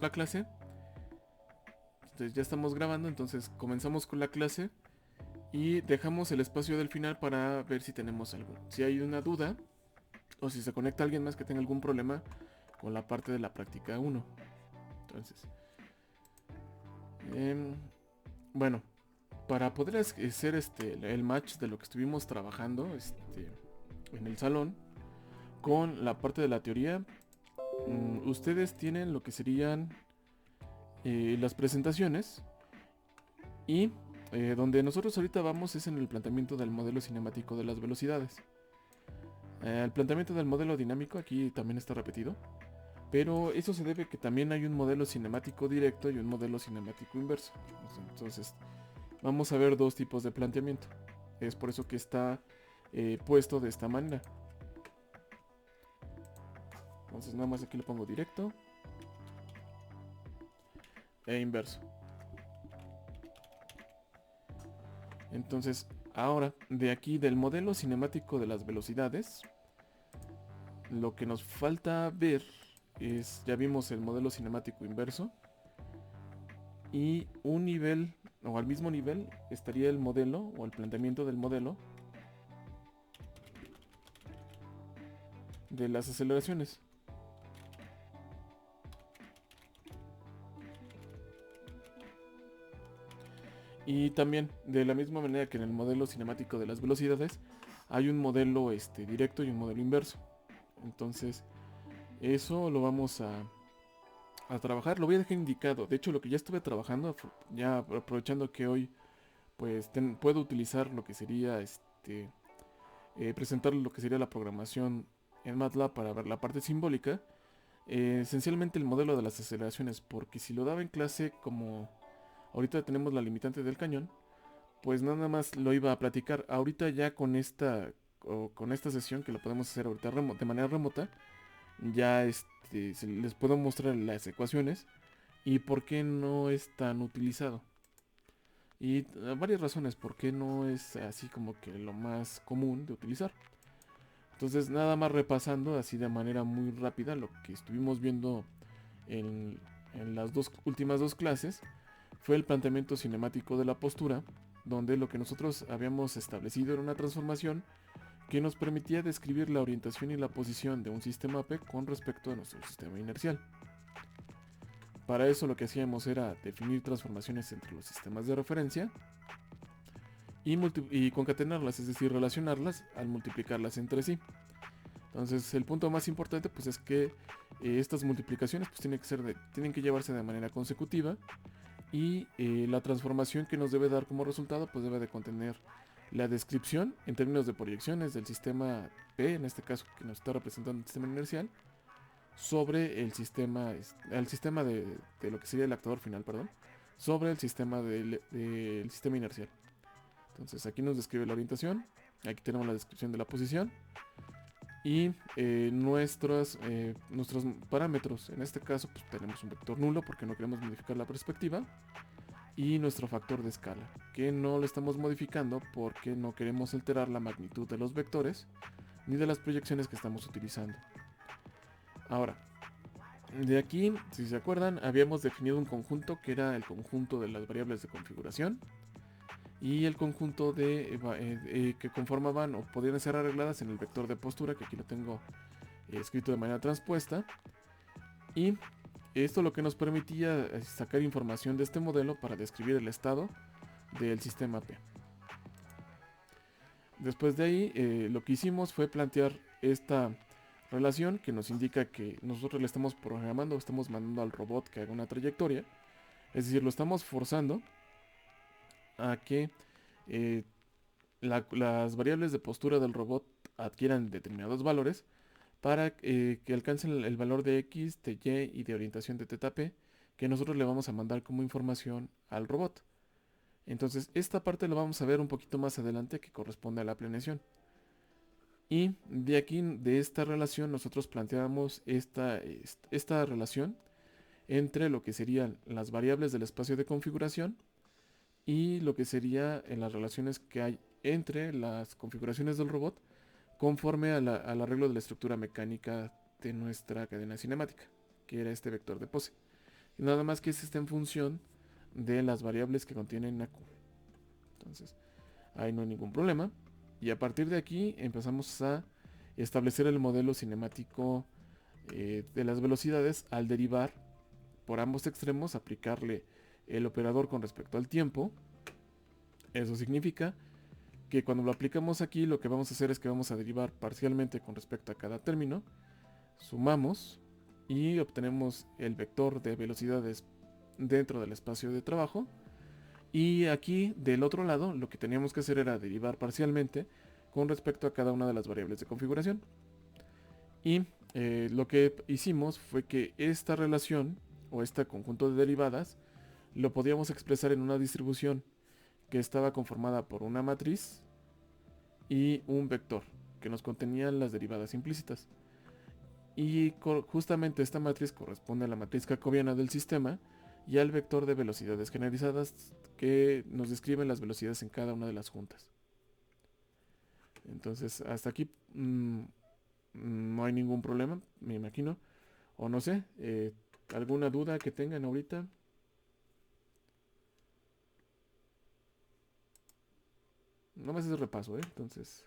la clase. Entonces ya estamos grabando, entonces comenzamos con la clase y dejamos el espacio del final para ver si tenemos algo. Si hay una duda o si se conecta alguien más que tenga algún problema con la parte de la práctica uno. Entonces, em, bueno, para poder hacer el match de lo que estuvimos trabajando en el salón con la parte de la teoría, ustedes tienen lo que serían las presentaciones y donde nosotros ahorita vamos es en el planteamiento del modelo cinemático de las velocidades. El planteamiento del modelo dinámico aquí también está repetido, pero eso se debe a que también hay un modelo cinemático directo y un modelo cinemático inverso. Entonces, vamos a ver dos tipos de planteamiento. Es por eso que está puesto de esta manera. Entonces, nada más aquí le pongo directo e inverso. Entonces, ahora, de aquí del modelo cinemático de las velocidades, lo que nos falta ver es, ya vimos el modelo cinemático inverso, y un nivel, o al mismo nivel, estaría el modelo, o el planteamiento del modelo, de las aceleraciones. Y también, de la misma manera que en el modelo cinemático de las velocidades, hay un modelo directo y un modelo inverso. Entonces, eso lo vamos a trabajar. Lo voy a dejar indicado. De hecho, lo que ya estuve trabajando, ya aprovechando que hoy pues puedo utilizar lo que sería presentar lo que sería la programación en MATLAB para ver la parte simbólica. Esencialmente el modelo de las aceleraciones, porque si lo daba en clase como ahorita tenemos la limitante del cañón, pues nada más lo iba a platicar. Ahorita ya con esta sesión que lo podemos hacer ahorita de manera remota, ya les puedo mostrar las ecuaciones y por qué no es tan utilizado. Y varias razones por qué no es así como que lo más común de utilizar. Entonces nada más repasando así de manera muy rápida lo que estuvimos viendo en, en las últimas dos clases fue el planteamiento cinemático de la postura, donde lo que nosotros habíamos establecido era una transformación que nos permitía describir la orientación y la posición de un sistema P con respecto a nuestro sistema inercial. Para eso lo que hacíamos era definir transformaciones entre los sistemas de referencia y concatenarlas, es decir, relacionarlas al multiplicarlas entre sí. Entonces el punto más importante pues es que estas multiplicaciones pues tienen que llevarse de manera consecutiva y la transformación que nos debe dar como resultado pues debe de contener la descripción en términos de proyecciones del sistema P, en este caso que nos está representando el sistema inercial, sobre el sistema de lo que sería el actuador final, perdón, sobre el sistema del sistema inercial. Entonces aquí nos describe la orientación, aquí tenemos la descripción de la posición y nuestros parámetros. En este caso pues, tenemos un vector nulo porque no queremos modificar la perspectiva y nuestro factor de escala, que no lo estamos modificando porque no queremos alterar la magnitud de los vectores ni de las proyecciones que estamos utilizando. Ahora, de aquí, si se acuerdan, habíamos definido un conjunto que era el conjunto de las variables de configuración y el conjunto que conformaban o podían ser arregladas en el vector de postura, que aquí lo tengo escrito de manera transpuesta. Y esto lo que nos permitía es sacar información de este modelo para describir el estado del sistema P. Después de ahí, lo que hicimos fue plantear esta relación que nos indica que nosotros le estamos programando, estamos mandando al robot que haga una trayectoria. Es decir, lo estamos forzando a que eh, las variables de postura del robot adquieran determinados valores para que alcancen el valor de x, de y y de orientación de θp que nosotros le vamos a mandar como información al robot. Entonces, esta parte la vamos a ver un poquito más adelante que corresponde a la planeación. Y de aquí, de esta relación, nosotros planteamos esta relación entre lo que serían las variables del espacio de configuración y lo que sería en las relaciones que hay entre las configuraciones del robot conforme al arreglo de la estructura mecánica de nuestra cadena cinemática, que era este vector de pose. nada más que está en función de las variables que contienen AQ. Entonces, ahí no hay ningún problema. Y a partir de aquí empezamos a establecer el modelo cinemático de las velocidades al derivar por ambos extremos, aplicarle el operador con respecto al tiempo. Eso significa que cuando lo aplicamos aquí, lo que vamos a hacer es que vamos a derivar parcialmente con respecto a cada término, sumamos y obtenemos el vector de velocidades dentro del espacio de trabajo. Y aquí del otro lado lo que teníamos que hacer era derivar parcialmente con respecto a cada una de las variables de configuración. Y lo que hicimos fue que esta relación o este conjunto de derivadas lo podíamos expresar en una distribución que estaba conformada por una matriz y un vector que nos contenían las derivadas implícitas. Y justamente esta matriz corresponde a la matriz jacobiana del sistema y al vector de velocidades generalizadas que nos describen las velocidades en cada una de las juntas. Entonces, hasta aquí no hay ningún problema, me imagino. O no sé, ¿alguna duda que tengan ahorita? No me haces repaso, entonces,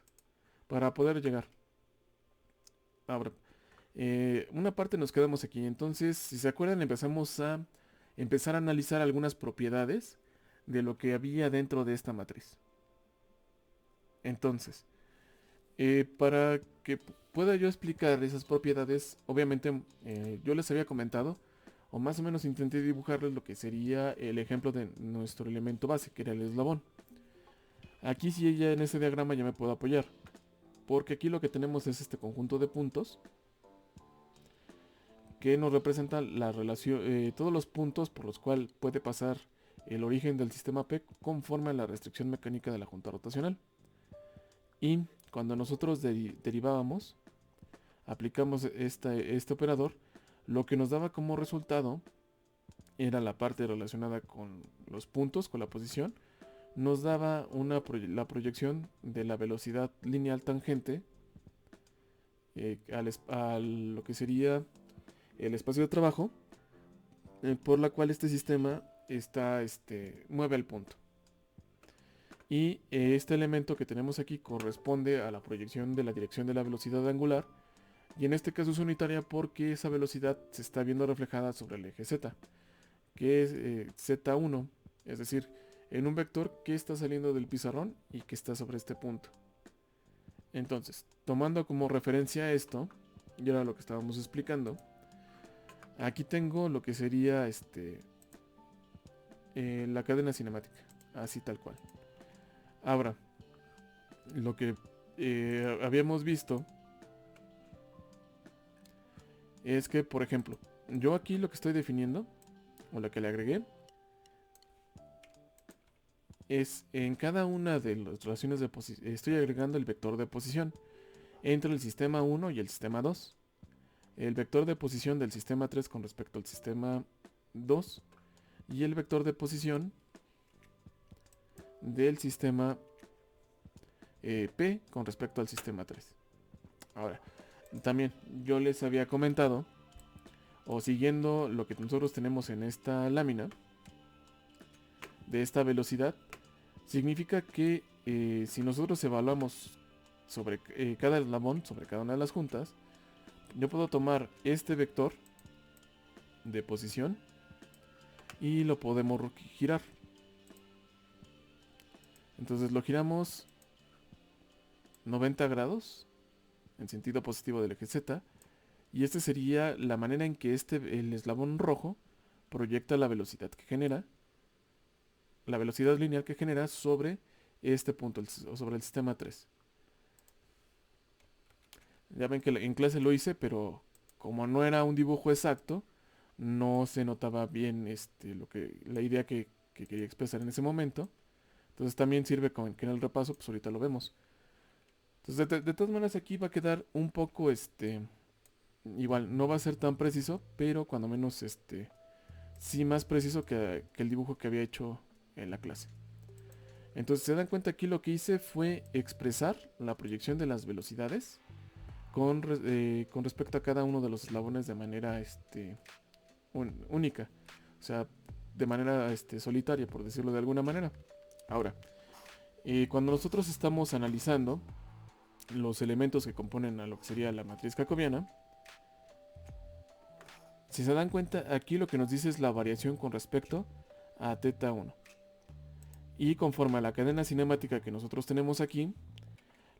para poder llegar. Ahora, una parte nos quedamos aquí. Entonces, si se acuerdan, empezamos a empezar a analizar algunas propiedades de lo que había dentro de esta matriz. Entonces, para que pueda yo explicar esas propiedades, obviamente yo les había comentado, o más o menos intenté dibujarles lo que sería el ejemplo de nuestro elemento base, que era el eslabón. Aquí sí ya en ese diagrama ya me puedo apoyar, porque aquí lo que tenemos es este conjunto de puntos que nos representa la relación, todos los puntos por los cuales puede pasar el origen del sistema P conforme a la restricción mecánica de la junta rotacional. Y cuando nosotros derivábamos, aplicamos este operador, lo que nos daba como resultado era la parte relacionada con los puntos, con la posición, nos daba la proyección de la velocidad lineal tangente a lo que sería el espacio de trabajo, por la cual este sistema mueve el punto. Y este elemento que tenemos aquí corresponde a la proyección de la dirección de la velocidad angular, y en este caso es unitaria porque esa velocidad se está viendo reflejada sobre el eje Z, que es Z1, es decir, en un vector que está saliendo del pizarrón y que está sobre este punto. Entonces, tomando como referencia esto, y ahora lo que estábamos explicando, aquí tengo lo que sería la cadena cinemática, así tal cual. Ahora, lo que habíamos visto es que, por ejemplo, yo aquí lo que estoy definiendo, o la que le agregué, es en cada una de las relaciones de posición, estoy agregando el vector de posición entre el sistema 1 y el sistema 2. El vector de posición del sistema 3 con respecto al sistema 2 y el vector de posición del sistema P con respecto al sistema 3. Ahora, también yo les había comentado, o siguiendo lo que nosotros tenemos en esta lámina de esta velocidad, significa que si nosotros evaluamos sobre cada eslabón, sobre cada una de las juntas, yo puedo tomar este vector de posición y lo podemos girar. Entonces lo giramos 90 grados en sentido positivo del eje Z, y esta sería la manera en que el eslabón rojo proyecta la velocidad que genera, la velocidad lineal que genera sobre este punto, o sobre el sistema 3. Ya ven que en clase lo hice, pero como no era un dibujo exacto, no se notaba bien la idea que quería expresar en ese momento. Entonces también sirve como que en el repaso, pues ahorita lo vemos. Entonces de todas maneras aquí va a quedar un poco igual, no va a ser tan preciso, pero cuando menos sí más preciso que el dibujo que había hecho en la clase. Entonces se dan cuenta, aquí lo que hice fue expresar la proyección de las velocidades con respecto a cada uno de los eslabones de manera única. O sea, de manera solitaria, por decirlo de alguna manera. Ahora, cuando nosotros estamos analizando los elementos que componen a lo que sería la matriz jacobiana, si se dan cuenta, aquí lo que nos dice es la variación con respecto a θ 1. Y conforme a la cadena cinemática que nosotros tenemos aquí,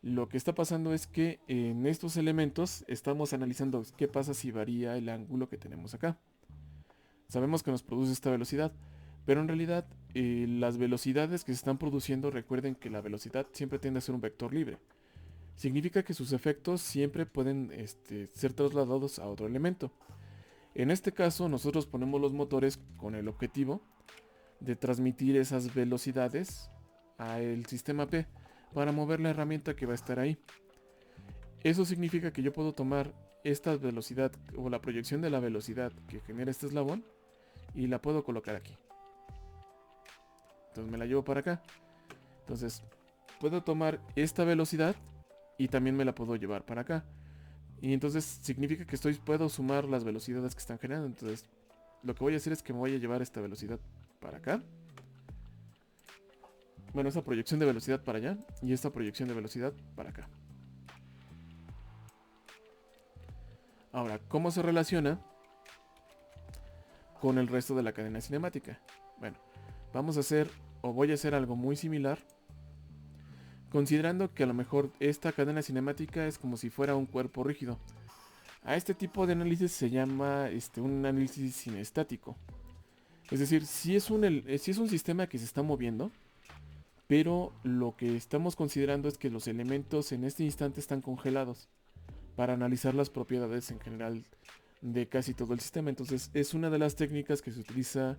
lo que está pasando es que en estos elementos estamos analizando qué pasa si varía el ángulo que tenemos acá. Sabemos que nos produce esta velocidad, pero en realidad las velocidades que se están produciendo, recuerden que la velocidad siempre tiende a ser un vector libre. Significa que sus efectos siempre pueden ser trasladados a otro elemento. En este caso, nosotros ponemos los motores con el objetivo de transmitir esas velocidades al sistema P para mover la herramienta que va a estar ahí. Eso significa que yo puedo tomar esta velocidad o la proyección de la velocidad que genera este eslabón y la puedo colocar aquí. Entonces me la llevo para acá. Entonces puedo tomar esta velocidad y también me la puedo llevar para acá. Y entonces significa que puedo sumar las velocidades que están generando. Entonces lo que voy a hacer es que me voy a llevar esta velocidad para acá. Bueno, esta proyección de velocidad para allá y esta proyección de velocidad para acá. Ahora, ¿cómo se relaciona con el resto de la cadena cinemática? Bueno, vamos a hacer, o voy a hacer algo muy similar, considerando que a lo mejor esta cadena cinemática es como si fuera un cuerpo rígido. A este tipo de análisis se llama un análisis cinestático. Es decir, si es un sistema que se está moviendo, pero lo que estamos considerando es que los elementos en este instante están congelados para analizar las propiedades en general de casi todo el sistema. Entonces es una de las técnicas que se utiliza,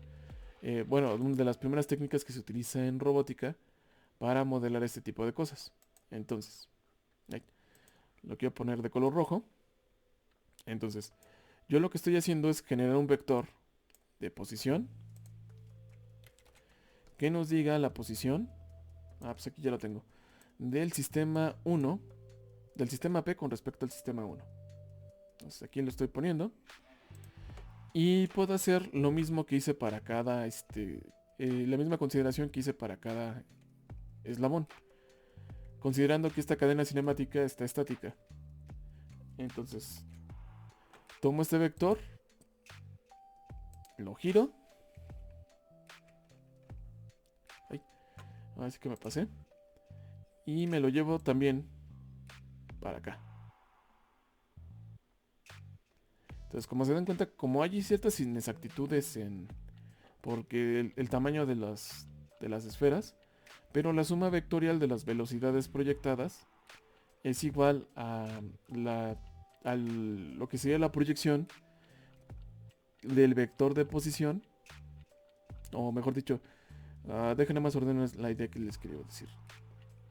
bueno, una de las primeras técnicas que se utiliza en robótica para modelar este tipo de cosas. Entonces, lo quiero poner de color rojo. Entonces, yo lo que estoy haciendo es generar un vector de posición que nos diga la posición. Pues aquí ya lo tengo. Del sistema 1, del sistema P con respecto al sistema 1. Entonces aquí lo estoy poniendo. Y puedo hacer lo mismo que hice para cada, la misma consideración que hice para cada eslabón. Considerando que esta cadena cinemática está estática. Entonces, tomo este vector, lo giro. Ay, así que me pasé. Y me lo llevo también para acá. Entonces, como se dan cuenta, como hay ciertas inexactitudes porque el tamaño de las esferas, pero la suma vectorial de las velocidades proyectadas es igual a lo que sería la proyección del vector de posición, o mejor dicho, déjenme más ordenar la idea que les quería decir.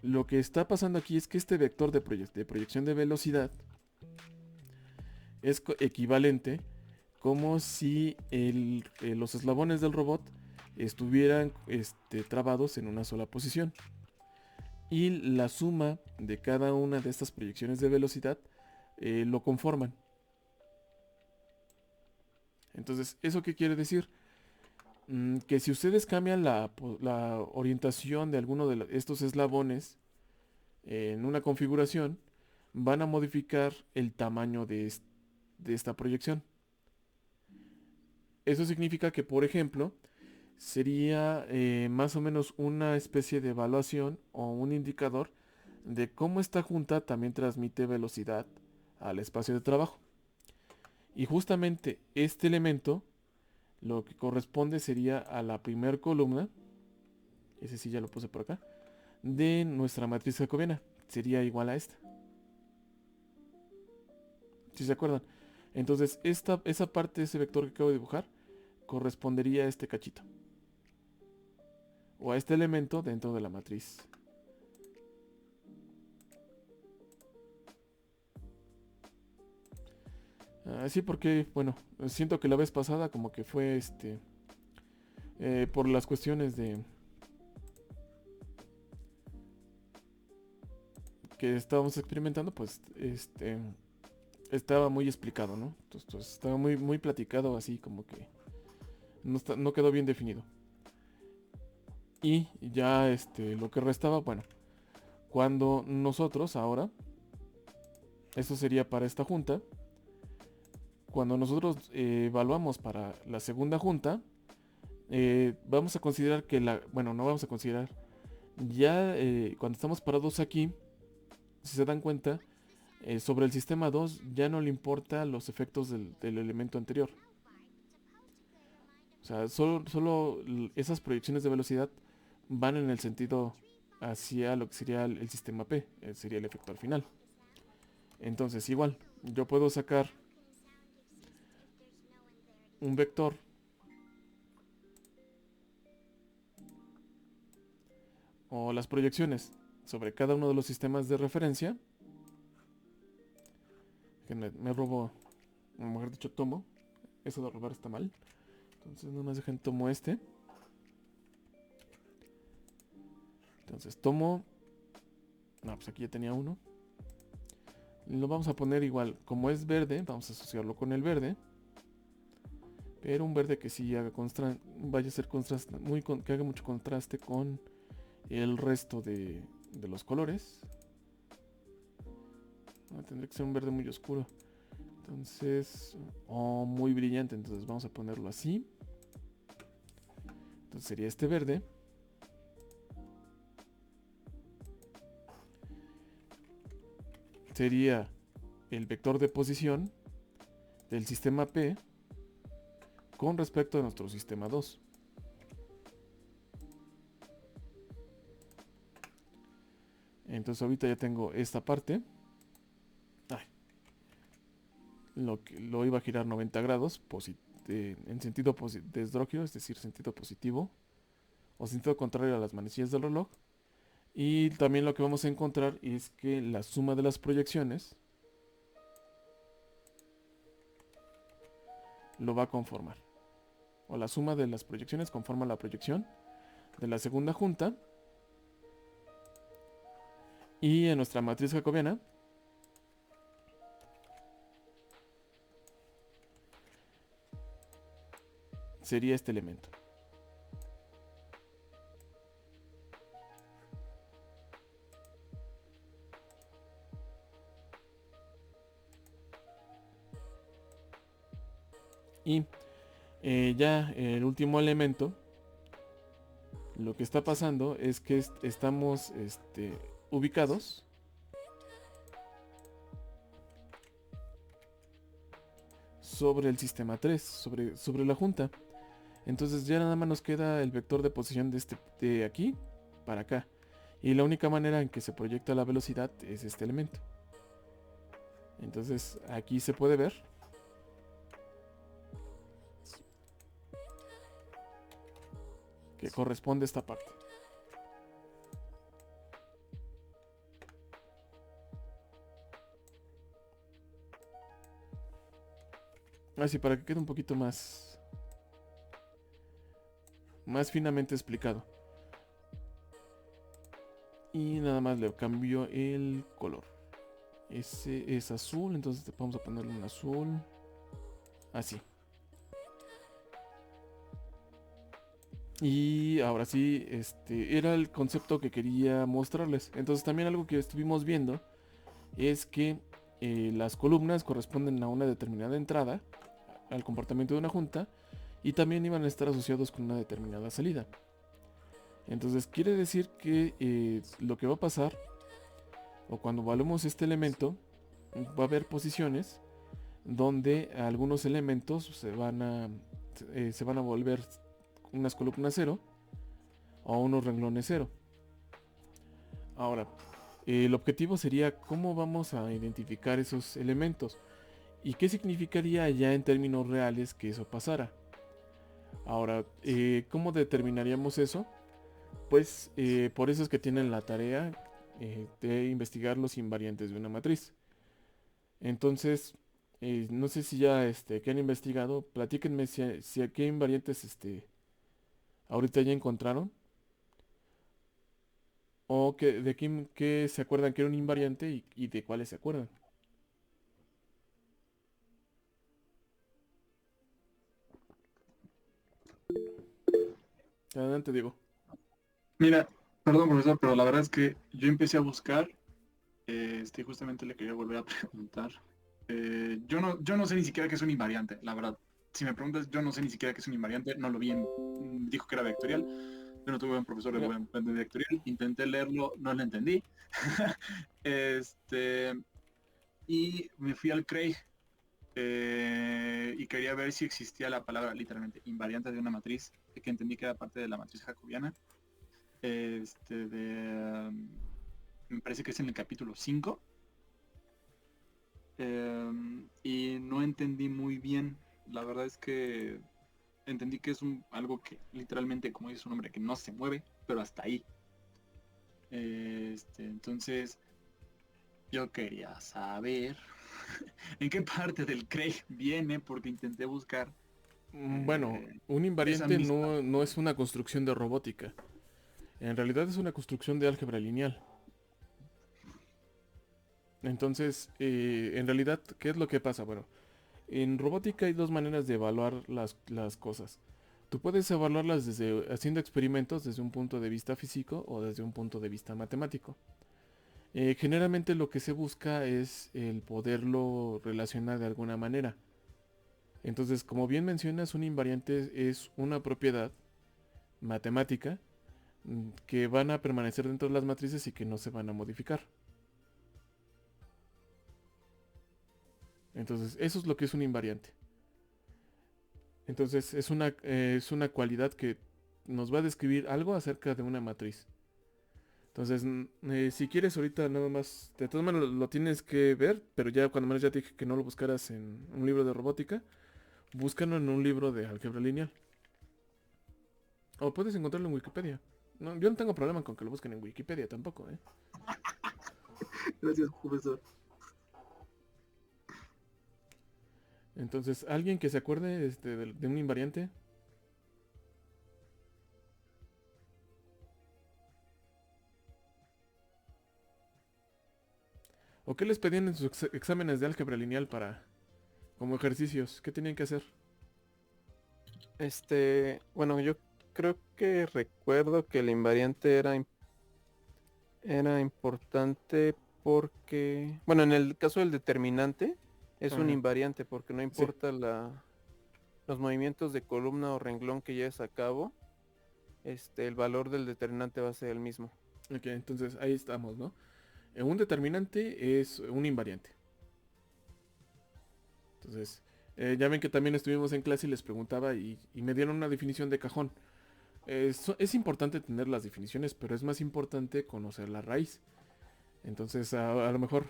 Lo que está pasando aquí es que este vector de proyección de velocidad es equivalente como si los eslabones del robot estuvieran trabados en una sola posición. Y la suma de cada una de estas proyecciones de velocidad lo conforman. Entonces, ¿eso qué quiere decir? Que si ustedes cambian la orientación de alguno de estos eslabones en una configuración, van a modificar el tamaño de esta proyección. Eso significa que, por ejemplo, sería más o menos una especie de evaluación o un indicador de cómo esta junta también transmite velocidad al espacio de trabajo. Y justamente este elemento lo que corresponde sería a la primera columna, ese sí ya lo puse por acá, de nuestra matriz jacobiana. Sería igual a esta. ¿Si se acuerdan? Entonces esa parte de ese vector que acabo de dibujar correspondería a este cachito. O a este elemento dentro de la matriz. Sí, porque, bueno, siento que la vez pasada como que fue por las cuestiones de que estábamos experimentando, pues estaba muy explicado, ¿no? Entonces estaba muy, muy platicado, así como que no quedó bien definido. Y ya lo que restaba, bueno, cuando nosotros ahora, eso sería para esta junta, cuando nosotros evaluamos para la segunda junta, vamos a considerar que bueno, no vamos a considerar, ya cuando estamos parados aquí, si se dan cuenta, sobre el sistema 2 ya no le importa los efectos del elemento anterior. O sea, solo esas proyecciones de velocidad van en el sentido hacia lo que sería el sistema P, sería el efector final. Entonces, igual, yo puedo sacar un vector o las proyecciones sobre cada uno de los sistemas de referencia. Que me robo, o mejor dicho, tomo. Eso de robar está mal. Entonces, nada más dejen tomo este. Entonces, tomo. No, pues aquí ya tenía uno. Lo vamos a poner igual. Como es verde, vamos a asociarlo con el verde. Pero un verde que sí haga vaya a ser contraste, que haga mucho contraste con el resto de los colores. Tendría que ser un verde muy oscuro. Entonces, muy brillante. Entonces vamos a ponerlo así. Entonces sería este verde. Sería el vector de posición del sistema P con respecto a nuestro sistema 2. Entonces ahorita ya tengo esta parte. Lo iba a girar 90 grados en sentido desdrógiro, es decir, sentido positivo, o sentido contrario a las manecillas del reloj. Y también lo que vamos a encontrar es que la suma de las proyecciones lo va a conformar. O la suma de las proyecciones conforma la proyección de la segunda junta. Y en nuestra matriz jacobiana sería este elemento. Y ya el último elemento, lo que está pasando es que estamos ubicados sobre el sistema 3, sobre la junta. Entonces ya nada más nos queda el vector de posición de aquí para acá. Y la única manera en que se proyecta la velocidad es este elemento. Entonces aquí se puede ver que corresponde a esta parte. Así para que quede un poquito más finamente explicado. Y nada más le cambio el color. Ese es azul, entonces vamos a ponerle un azul. Así. Y ahora sí, era el concepto que quería mostrarles. Entonces también algo que estuvimos viendo es que las columnas corresponden a una determinada entrada, al comportamiento de una junta, y también iban a estar asociados con una determinada salida. Entonces quiere decir que lo que va a pasar, o cuando evaluemos este elemento, va a haber posiciones donde algunos elementos se van a volver unas columnas 0 o unos renglones 0. Ahora, el objetivo sería cómo vamos a identificar esos elementos y qué significaría ya en términos reales que eso pasara. Ahora, ¿cómo determinaríamos eso? Pues por eso es que tienen la tarea de investigar los invariantes de una matriz. Entonces, no sé si ya que han investigado, platíquenme si a qué invariantes ahorita ya encontraron. O de qué se acuerdan que era un invariante y de cuáles se acuerdan. Adelante, Diego. Mira, perdón, profesor, pero la verdad es que yo empecé a buscar, justamente le quería volver a preguntar. Yo no sé ni siquiera qué es un invariante, la verdad. Si me preguntas, yo no sé ni siquiera qué es un invariante, no lo vi dijo que era vectorial. Yo no tuve un profesor de Mira, de vectorial, intenté leerlo, no lo entendí. Este, y me fui al Craig y quería ver si existía la palabra literalmente invariante de una matriz, que entendí que era parte de la matriz jacobiana. Me parece que es en el capítulo 5 y no entendí muy bien. La verdad es que entendí que es algo que literalmente, como dice su nombre, que no se mueve, pero hasta ahí. Entonces, yo quería saber en qué parte del Craig viene, porque intenté buscar bueno, eh, un esa invariante misma. no es una construcción de robótica. En realidad es una construcción de álgebra lineal. Entonces, en realidad, ¿qué es lo que pasa? Bueno, en robótica hay dos maneras de evaluar las cosas. Tú puedes evaluarlas desde haciendo experimentos desde un punto de vista físico o desde un punto de vista matemático. Generalmente lo que se busca es el poderlo relacionar de alguna manera. Entonces, como bien mencionas, un invariante es una propiedad matemática que van a permanecer dentro de las matrices y que no se van a modificar. Entonces, eso es lo que es un invariante. Entonces, es una cualidad que nos va a describir algo acerca de una matriz. Entonces, si quieres ahorita nada más, de todas maneras lo tienes que ver, pero ya cuando menos ya te dije que no lo buscaras en un libro de robótica, búscalo en un libro de álgebra lineal. O puedes encontrarlo en Wikipedia. No, yo no tengo problema con que lo busquen en Wikipedia tampoco, ¿eh? Gracias, profesor. Entonces, alguien que se acuerde de un invariante. ¿O qué les pedían en sus exámenes de álgebra lineal para como ejercicios? ¿Qué tenían que hacer? Bueno, yo creo que recuerdo que el invariante era importante porque, bueno, en el caso del determinante es un Ajá, invariante porque no sí. importa los movimientos de columna o renglón que lleves a cabo, el valor del determinante va a ser el mismo. Ok, entonces ahí estamos, ¿no? Un determinante es un invariante. Entonces, ya ven que también estuvimos en clase y les preguntaba y me dieron una definición de cajón. Es importante tener las definiciones, pero es más importante conocer la raíz. Entonces, a lo mejor,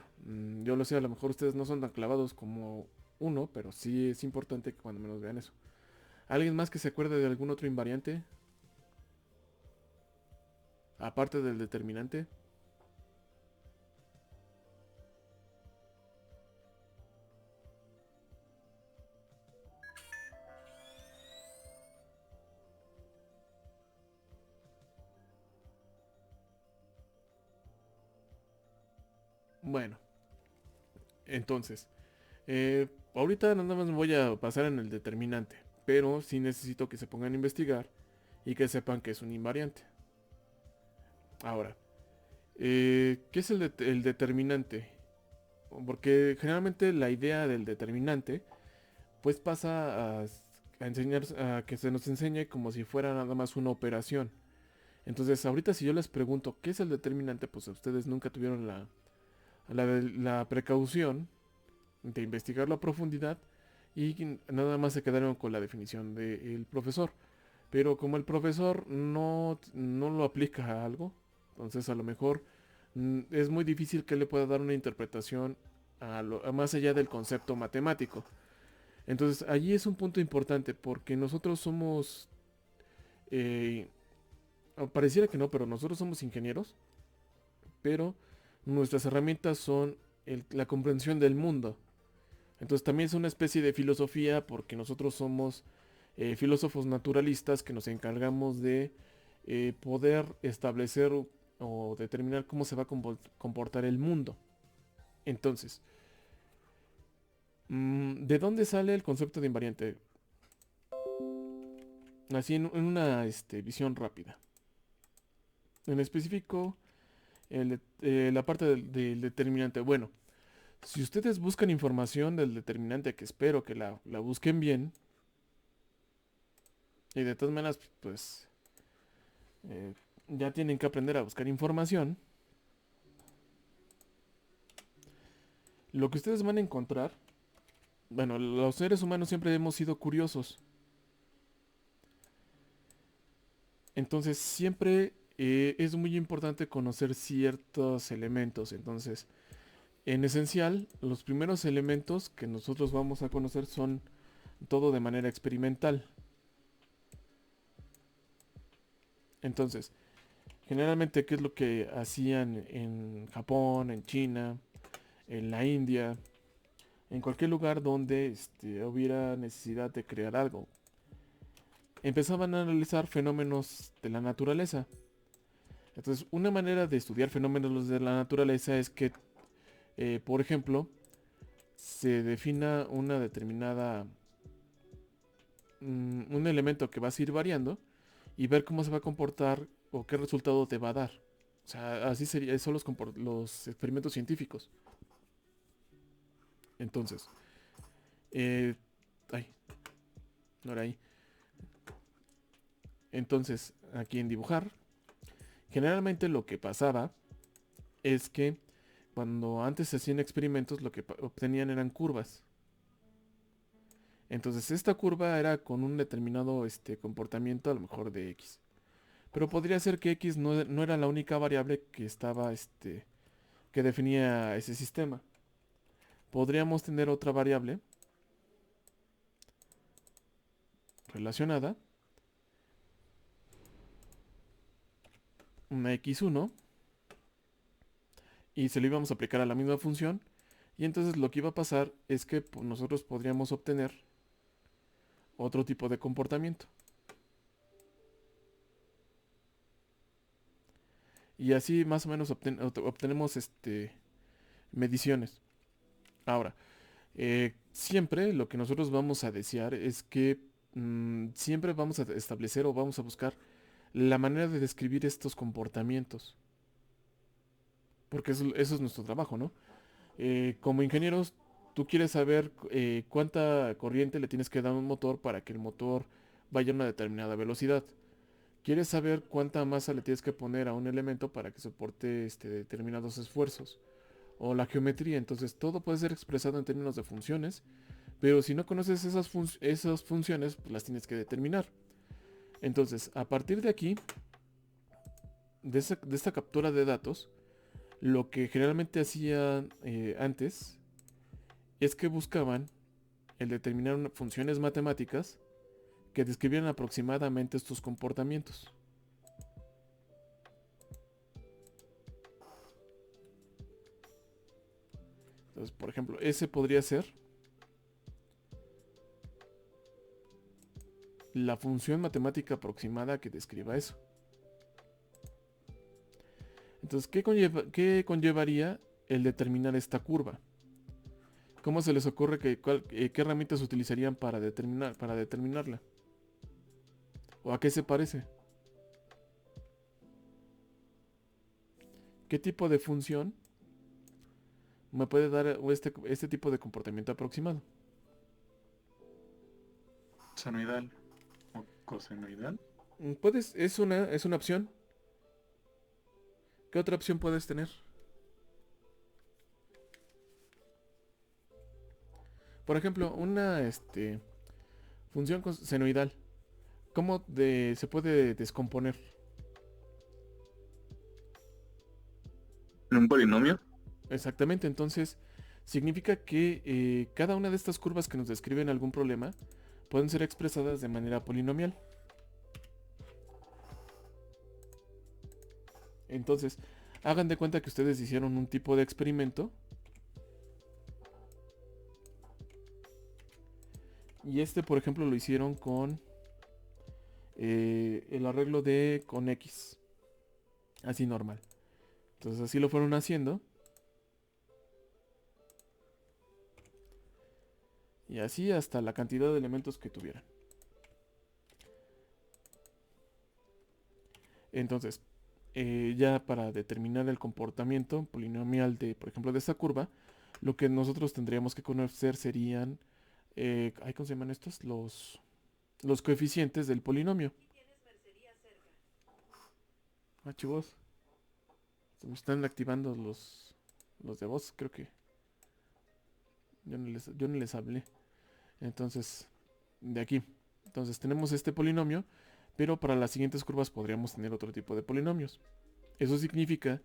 yo lo sé, a lo mejor ustedes no son tan clavados como uno, pero sí es importante que cuando menos vean eso. ¿Alguien más que se acuerde de algún otro invariante? Aparte del determinante. Bueno, entonces, ahorita nada más me voy a pasar en el determinante, pero sí necesito que se pongan a investigar y que sepan que es un invariante. Ahora, ¿qué es el determinante? Porque generalmente la idea del determinante pues pasa a enseñar a que se nos enseñe como si fuera nada más una operación. Entonces, ahorita si yo les pregunto qué es el determinante, pues ustedes nunca tuvieron la precaución de investigarlo a profundidad y nada más se quedaron con la definición del profesor. Pero como el profesor no lo aplica a algo, entonces a lo mejor es muy difícil que le pueda dar una interpretación a más allá del concepto matemático. Entonces allí es un punto importante porque nosotros somos, eh, pareciera que no, pero nosotros somos ingenieros, pero nuestras herramientas son la comprensión del mundo. Entonces también es una especie de filosofía porque nosotros somos filósofos naturalistas que nos encargamos de poder establecer o determinar cómo se va a comportar el mundo. Entonces, ¿de dónde sale el concepto de invariante? Así en una visión rápida. En específico, la parte del determinante. Bueno, si ustedes buscan información del determinante, que espero que la busquen bien, y de todas maneras, pues eh, ya tienen que aprender a buscar información, lo que ustedes van a encontrar, bueno, los seres humanos siempre hemos sido curiosos. Entonces siempre es muy importante conocer ciertos elementos. Entonces, en esencial, los primeros elementos que nosotros vamos a conocer son todo de manera experimental. Entonces, generalmente, ¿qué es lo que hacían en Japón, en China, en la India, en cualquier lugar donde hubiera necesidad de crear algo? Empezaban a analizar fenómenos de la naturaleza. Entonces, una manera de estudiar fenómenos de la naturaleza es que, por ejemplo, se defina una determinada, un elemento que va a ir variando y ver cómo se va a comportar o qué resultado te va a dar. O sea, así sería, son los experimentos científicos. Entonces, eh, ay, no era ahí. Entonces, aquí en dibujar, generalmente lo que pasaba es que cuando antes se hacían experimentos, lo que obtenían eran curvas. Entonces, esta curva era con un determinado comportamiento, a lo mejor de X. Pero podría ser que X no era la única variable que estaba, que definía ese sistema. Podríamos tener otra variable relacionada, una x1, y se lo íbamos a aplicar a la misma función. Y entonces lo que iba a pasar es que nosotros podríamos obtener otro tipo de comportamiento. Y así más o menos obtenemos mediciones. Ahora, siempre lo que nosotros vamos a desear es que siempre vamos a establecer o vamos a buscar la manera de describir estos comportamientos. Porque eso es nuestro trabajo, ¿no? Como ingenieros, tú quieres saber cuánta corriente le tienes que dar a un motor para que el motor vaya a una determinada velocidad. Quieres saber cuánta masa le tienes que poner a un elemento para que soporte determinados esfuerzos. O la geometría, entonces todo puede ser expresado en términos de funciones, pero si no conoces esas funciones, pues las tienes que determinar. Entonces, a partir de aquí, de esta captura de datos, lo que generalmente hacían antes es que buscaban el determinar funciones matemáticas que describieran aproximadamente estos comportamientos. Entonces, por ejemplo, ese podría ser la función matemática aproximada que describa eso. Entonces, ¿qué conllevaría el determinar esta curva? ¿Cómo se les ocurre qué herramientas utilizarían para determinarla? ¿O a qué se parece? ¿Qué tipo de función me puede dar este tipo de comportamiento aproximado? Senoidal o cosenoidal. Es una opción. ¿Qué otra opción puedes tener? Por ejemplo, una función senoidal. ¿Cómo se puede descomponer? ¿En un polinomio? Exactamente, entonces significa que cada una de estas curvas que nos describen algún problema pueden ser expresadas de manera polinomial. Entonces, hagan de cuenta que ustedes hicieron un tipo de experimento y por ejemplo, lo hicieron con el arreglo con X, así normal. Entonces, así lo fueron haciendo. Y así hasta la cantidad de elementos que tuvieran. Entonces, ya para determinar el comportamiento polinomial de, por ejemplo, de esta curva, lo que nosotros tendríamos que conocer serían, ay, ¿cómo se llaman estos? Los coeficientes del polinomio. Ah, chivos, se me están activando los de voz, creo que yo no les hablé. Entonces, de aquí. Entonces tenemos este polinomio, pero para las siguientes curvas podríamos tener otro tipo de polinomios. Eso significa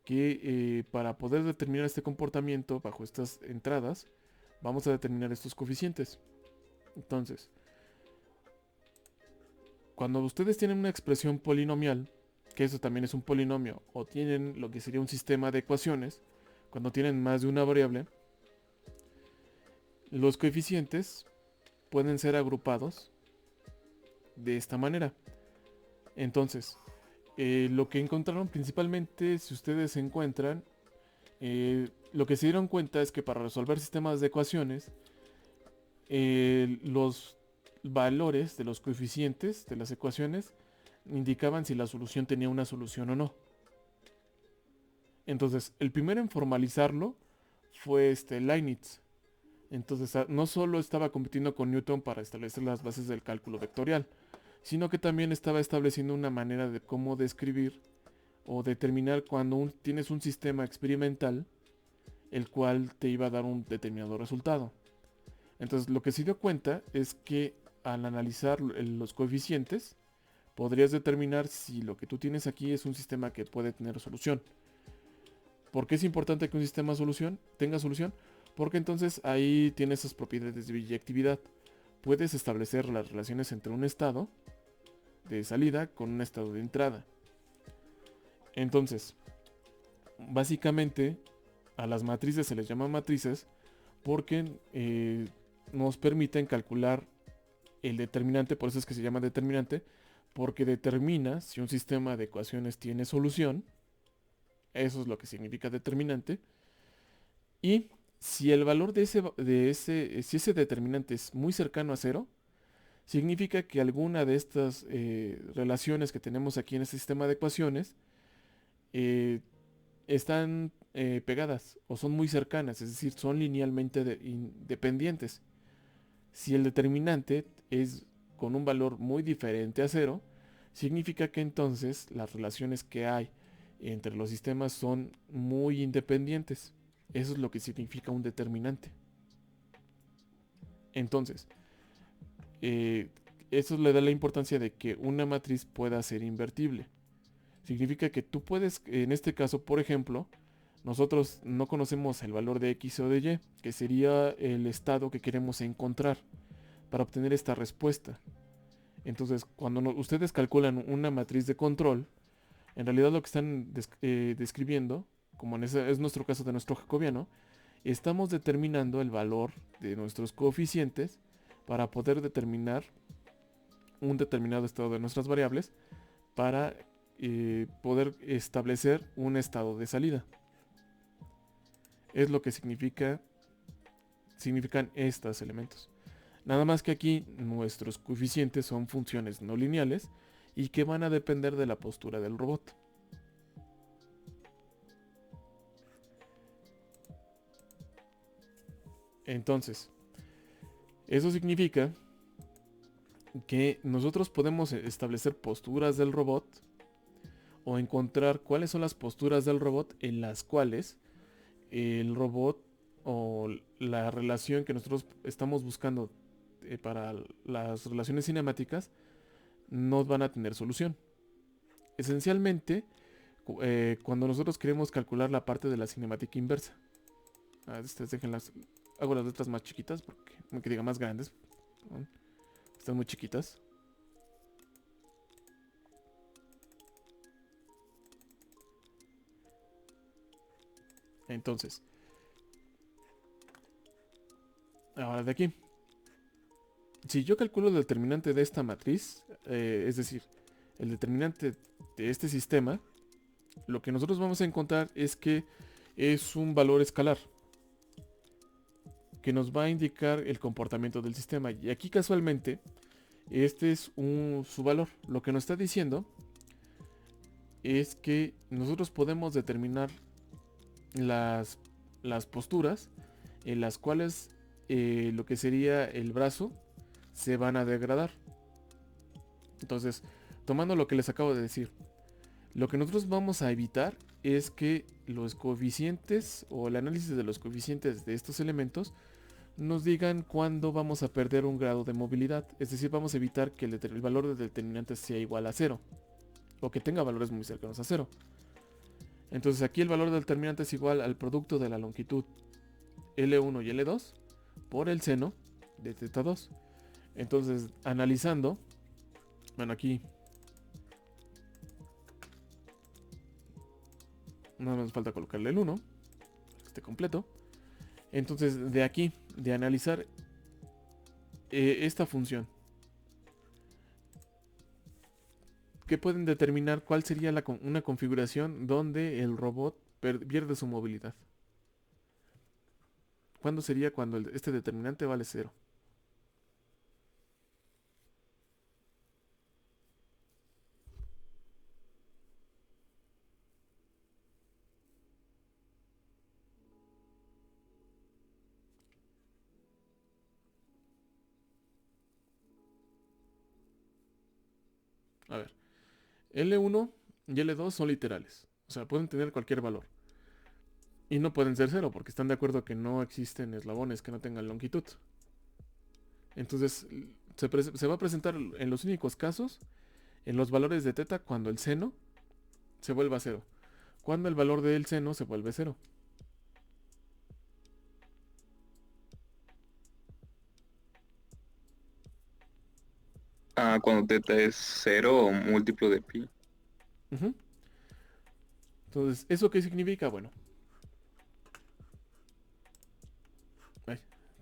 que para poder determinar este comportamiento bajo estas entradas, vamos a determinar estos coeficientes. Entonces, cuando ustedes tienen una expresión polinomial, que eso también es un polinomio, o tienen lo que sería un sistema de ecuaciones, cuando tienen más de una variable, los coeficientes pueden ser agrupados de esta manera. Entonces, lo que encontraron principalmente, si ustedes se encuentran, lo que se dieron cuenta es que para resolver sistemas de ecuaciones, los valores de los coeficientes de las ecuaciones indicaban si la solución tenía una solución o no. Entonces, el primero en formalizarlo fue Leibniz. Entonces, no solo estaba compitiendo con Newton para establecer las bases del cálculo vectorial, sino que también estaba estableciendo una manera de cómo describir o determinar cuando tienes un sistema experimental el cual te iba a dar un determinado resultado. Entonces, lo que se dio cuenta es que al analizar los coeficientes, podrías determinar si lo que tú tienes aquí es un sistema que puede tener solución. ¿Por qué es importante que un sistema tenga solución? Porque entonces ahí tienes esas propiedades de biyectividad. Puedes establecer las relaciones entre un estado de salida con un estado de entrada. Entonces, básicamente a las matrices se les llama matrices porque nos permiten calcular el determinante, por eso es que se llama determinante, porque determina si un sistema de ecuaciones tiene solución. Eso es lo que significa determinante. Y si el valor si ese determinante es muy cercano a cero, significa que alguna de estas relaciones que tenemos aquí en este sistema de ecuaciones están pegadas o son muy cercanas, es decir, son linealmente independientes. Si el determinante es con un valor muy diferente a cero, significa que entonces las relaciones que hay entre los sistemas son muy independientes. Eso es lo que significa un determinante. Entonces, eso le da la importancia de que una matriz pueda ser invertible. Significa que tú puedes, en este caso, por ejemplo, nosotros no conocemos el valor de X o de Y, que sería el estado que queremos encontrar para obtener esta respuesta. Entonces, cuando ustedes calculan una matriz de control, en realidad lo que están describiendo, como es nuestro caso de nuestro jacobiano, estamos determinando el valor de nuestros coeficientes para poder determinar un determinado estado de nuestras variables para poder establecer un estado de salida. Es lo que significan estos elementos. Nada más que aquí nuestros coeficientes son funciones no lineales y que van a depender de la postura del robot. Entonces, eso significa que nosotros podemos establecer posturas del robot o encontrar cuáles son las posturas del robot en las cuales el robot o la relación que nosotros estamos buscando para las relaciones cinemáticas no van a tener solución. Esencialmente, cuando nosotros queremos calcular la parte de la cinemática inversa, hago las letras más chiquitas porque me que diga más grandes, ¿no? Están muy chiquitas. Entonces, ahora de aquí, si yo calculo el determinante de esta matriz, es decir, el determinante de este sistema, lo que nosotros vamos a encontrar es que es un valor escalar que nos va a indicar el comportamiento del sistema. Y aquí casualmente, este es su valor. Lo que nos está diciendo es que nosotros podemos determinar las, las posturas en las cuales lo que sería el brazo se van a degradar. Entonces, tomando lo que les acabo de decir, lo que nosotros vamos a evitar es que los coeficientes o el análisis de los coeficientes de estos elementos nos digan cuándo vamos a perder un grado de movilidad. Es decir, vamos a evitar que el valor del determinante sea igual a cero o que tenga valores muy cercanos a cero. Entonces aquí el valor del determinante es igual al producto de la longitud L1 y L2 por el seno de θ 2. Entonces, analizando, bueno, aquí nada más falta colocarle el 1, que esté completo. Entonces, de aquí, de analizar esta función, que pueden determinar cuál sería una configuración donde el robot pierde su movilidad. ¿Cuándo sería cuando este determinante vale 0? A ver, L1 y L2 son literales. O sea, pueden tener cualquier valor. Y no pueden ser 0 porque están de acuerdo que no existen eslabones que no tengan longitud. Entonces, se va a presentar en los únicos casos, en los valores de θ, cuando el seno se vuelva 0. Cuando el valor del seno se vuelve 0. Ah, cuando teta es 0 o múltiplo de pi. Ujú. Entonces, ¿eso qué significa? Bueno. Ay,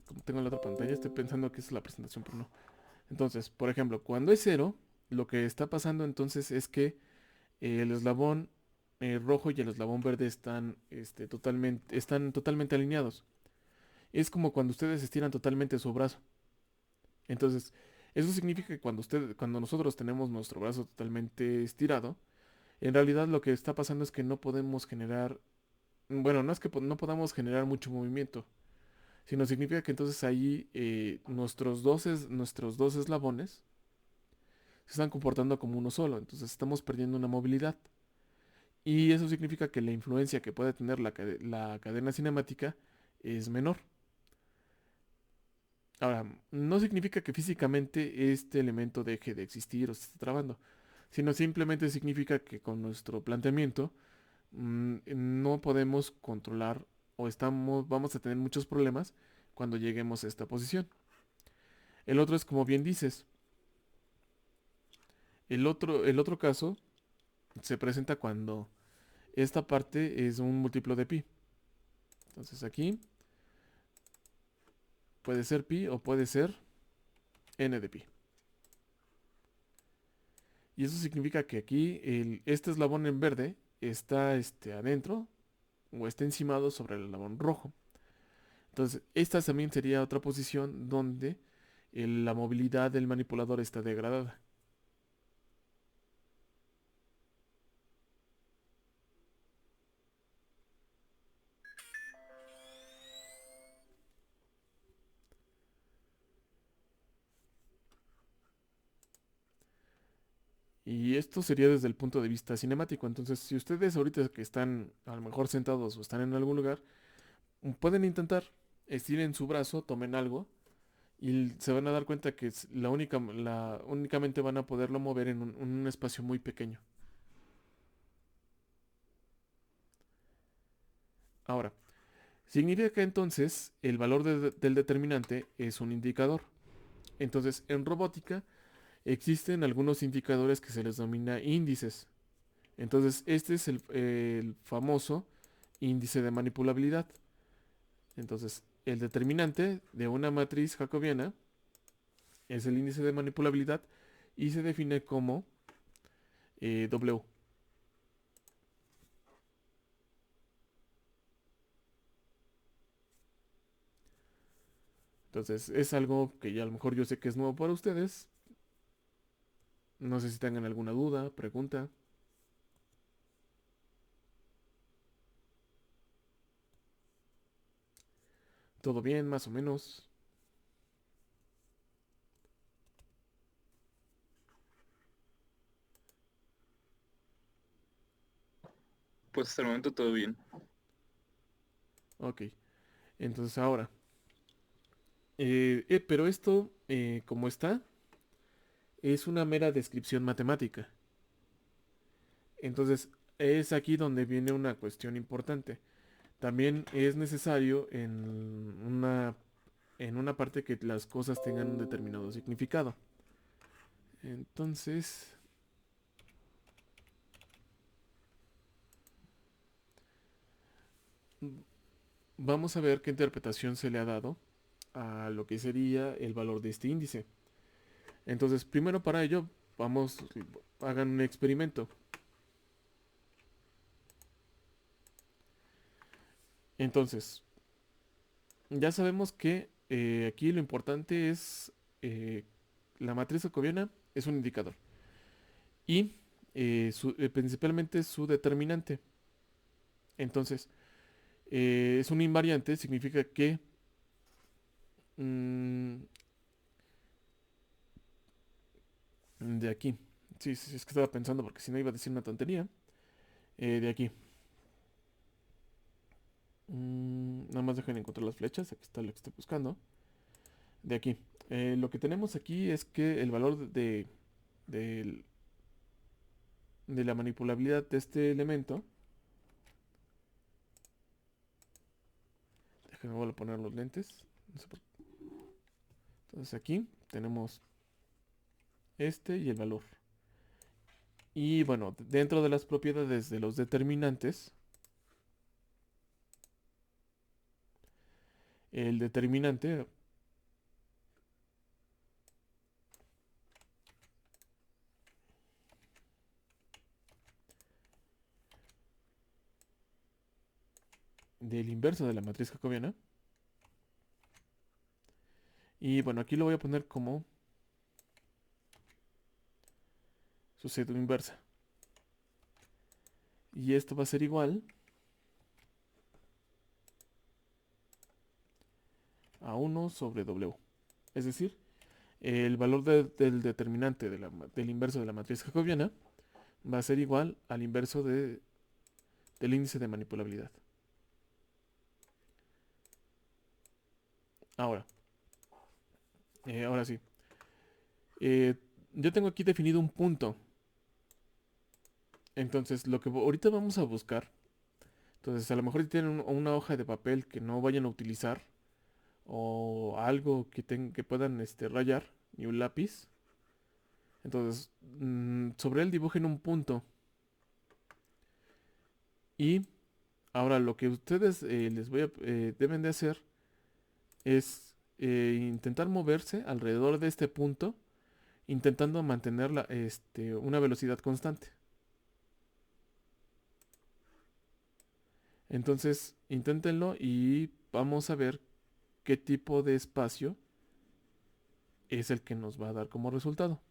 como tengo la otra pantalla, estoy pensando que esa es la presentación, pero no. Entonces, por ejemplo, cuando es 0, lo que está pasando entonces es que el eslabón rojo y el eslabón verde están totalmente alineados. Es como cuando ustedes estiran totalmente su brazo. Entonces, eso significa que cuando nosotros tenemos nuestro brazo totalmente estirado, en realidad lo que está pasando es que no podemos generar, bueno, no es que no podamos generar mucho movimiento, sino significa que entonces ahí nuestros dos eslabones se están comportando como uno solo, entonces estamos perdiendo una movilidad. Y eso significa que la influencia que puede tener la cadena cinemática es menor. Ahora, no significa que físicamente este elemento deje de existir o se esté trabando, sino simplemente significa que con nuestro planteamiento no podemos controlar o vamos a tener muchos problemas cuando lleguemos a esta posición. El otro es como bien dices, el otro caso se presenta cuando esta parte es un múltiplo de pi. Entonces aquí puede ser pi o puede ser n de pi. Y eso significa que aquí este eslabón en verde está adentro o está encimado sobre el eslabón rojo. Entonces, esta también sería otra posición donde la movilidad del manipulador está degradada. Y esto sería desde el punto de vista cinemático. Entonces, si ustedes ahorita que están a lo mejor sentados o están en algún lugar, pueden intentar, estiren su brazo, tomen algo y se van a dar cuenta que únicamente van a poderlo mover en un espacio muy pequeño. Ahora, significa que entonces el valor del determinante es un indicador. Entonces, en robótica existen algunos indicadores que se les denomina índices. Entonces, este es el famoso índice de manipulabilidad. Entonces, el determinante de una matriz jacobiana es el índice de manipulabilidad y se define como W. Entonces, es algo que ya a lo mejor yo sé que es nuevo para ustedes. No sé si tengan alguna duda, pregunta. ¿Todo bien, más o menos? Pues hasta el momento todo bien. Ok. Entonces ahora. Pero esto, como está, es una mera descripción matemática. Entonces, es aquí donde viene una cuestión importante. También es necesario en una parte que las cosas tengan un determinado significado. Entonces, vamos a ver qué interpretación se le ha dado a lo que sería el valor de este índice. Entonces, primero para ello, vamos, hagan un experimento. Entonces, ya sabemos que aquí lo importante es la matriz jacobiana es un indicador y principalmente su determinante. Entonces, es un invariante, significa que mm, de aquí, sí, sí, es que estaba pensando porque si no iba a decir una tontería, de aquí. Nada más dejen encontrar las flechas, aquí está lo que estoy buscando. De aquí. Lo que tenemos aquí es que el valor del- de la manipulabilidad de este elemento. Déjenme vuelvo a poner los lentes. No sé Entonces aquí tenemos este y el valor. Y bueno, dentro de las propiedades de los determinantes, el determinante del inverso de la matriz jacobiana. Y bueno, aquí lo voy a poner como sucedo inversa. Y esto va a ser igual a 1 sobre W. Es decir, el valor del determinante del inverso de la matriz jacobiana va a ser igual al inverso del índice de manipulabilidad. Ahora, ahora sí. Eh, yo tengo aquí definido un punto. Entonces, lo que ahorita vamos a buscar. Entonces, a lo mejor si tienen una hoja de papel que no vayan a utilizar. O algo que puedan rayar. Y un lápiz. Entonces, sobre él dibujen un punto. Y ahora lo que ustedes deben de hacer es intentar moverse alrededor de este punto, intentando mantener una velocidad constante. Entonces, inténtenlo y vamos a ver qué tipo de espacio es el que nos va a dar como resultado.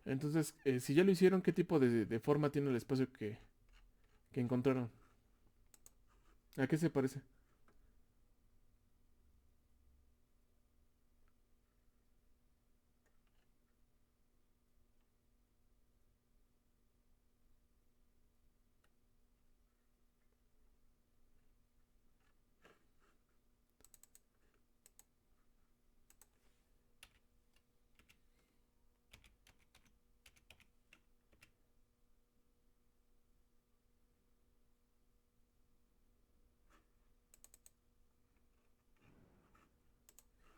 Entonces, si ya lo hicieron, ¿qué tipo de forma tiene el espacio que encontraron? ¿A qué se parece?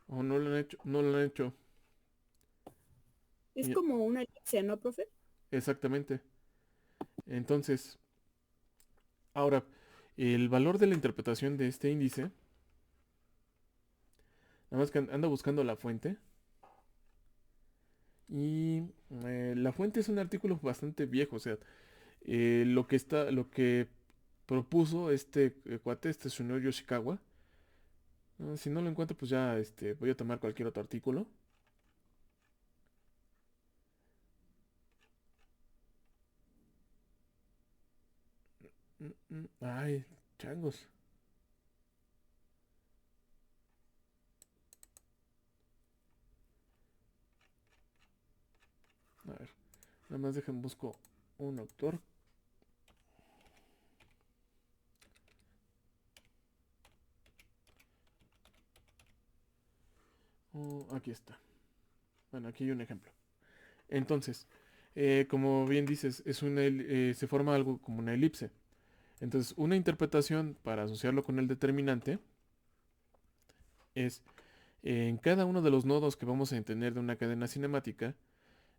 O no lo han hecho, no lo han hecho. Es Y- como una elipse, ¿no, profe? Exactamente. Entonces, ahora, el valor de la interpretación de este índice, nada más que anda buscando la fuente. Y la fuente es un artículo bastante viejo, o sea, lo que propuso este cuate, este señor Yoshikawa. Si no lo encuentro, pues ya voy a tomar cualquier otro artículo. Ay, changos. A ver, nada más dejen busco un autor. Oh, aquí está. Bueno, aquí hay un ejemplo. Entonces, como bien dices, se forma algo como una elipse. Entonces, una interpretación para asociarlo con el determinante es en cada uno de los nodos que vamos a tener de una cadena cinemática,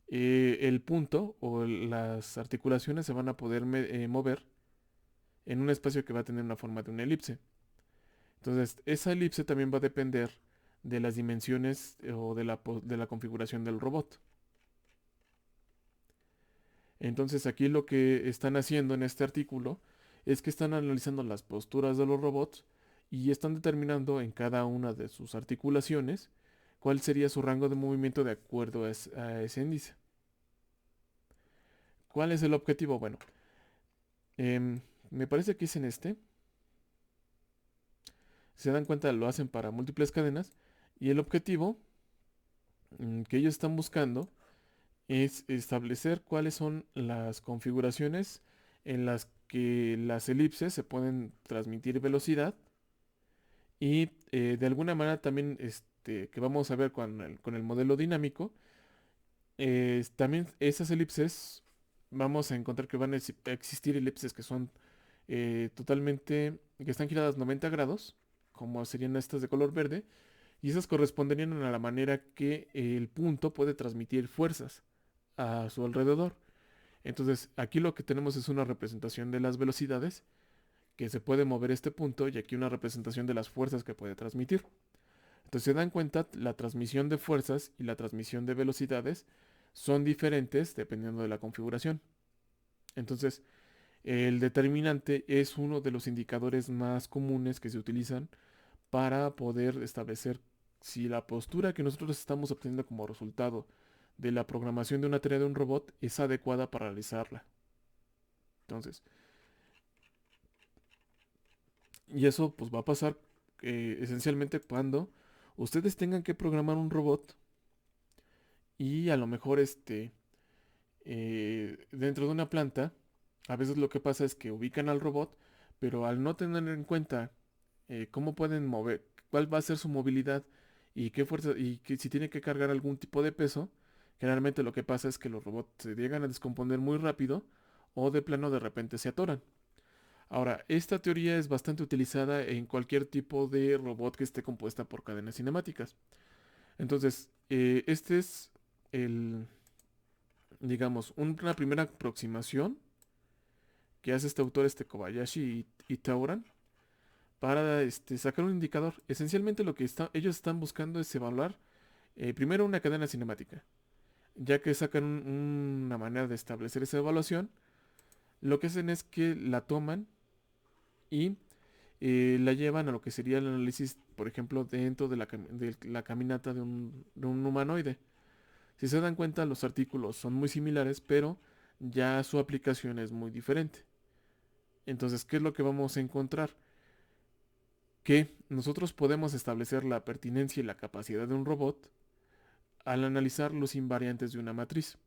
el punto o las articulaciones se van a poder mover en un espacio que va a tener una forma de una elipse. Entonces, esa elipse también va a depender de las dimensiones o de la configuración del robot. Entonces, aquí lo que están haciendo en este artículo es que están analizando las posturas de los robots y están determinando en cada una de sus articulaciones cuál sería su rango de movimiento de acuerdo a ese índice. ¿Cuál es el objetivo? Bueno, me parece que es en este. Se dan cuenta, lo hacen para múltiples cadenas y el objetivo que ellos están buscando es establecer cuáles son las configuraciones en las que las elipses se pueden transmitir velocidad y de alguna manera también que vamos a ver con el modelo dinámico, también esas elipses vamos a encontrar que van a existir elipses que son que están giradas 90 grados, como serían estas de color verde, y esas corresponderían a la manera que el punto puede transmitir fuerzas a su alrededor. Entonces, aquí lo que tenemos es una representación de las velocidades que se puede mover este punto y aquí una representación de las fuerzas que puede transmitir. Entonces, se dan cuenta, la transmisión de fuerzas y la transmisión de velocidades son diferentes dependiendo de la configuración. Entonces, el determinante es uno de los indicadores más comunes que se utilizan para poder establecer si la postura que nosotros estamos obteniendo como resultado de la programación de una tarea de un robot es adecuada para realizarla. Entonces, y eso pues va a pasar esencialmente cuando ustedes tengan que programar un robot y a lo mejor dentro de una planta, a veces lo que pasa es que ubican al robot, pero al no tener en cuenta cómo pueden mover, cuál va a ser su movilidad y qué fuerza, y que si tiene que cargar algún tipo de peso, generalmente lo que pasa es que los robots se llegan a descomponer muy rápido o de plano de repente se atoran. Ahora, esta teoría es bastante utilizada en cualquier tipo de robot que esté compuesta por cadenas cinemáticas. Entonces, este es el, digamos, una primera aproximación que hace este autor, Kobayashi y Tauran, para sacar un indicador. Esencialmente lo que ellos están buscando es evaluar primero una cadena cinemática. Ya que sacan una manera de establecer esa evaluación, lo que hacen es que la toman y la llevan a lo que sería el análisis, por ejemplo, dentro de la caminata de un humanoide. Si se dan cuenta, los artículos son muy similares, pero ya su aplicación es muy diferente. Entonces, ¿qué es lo que vamos a encontrar? Que nosotros podemos establecer la pertinencia y la capacidad de un robot al analizar los invariantes de una matriz.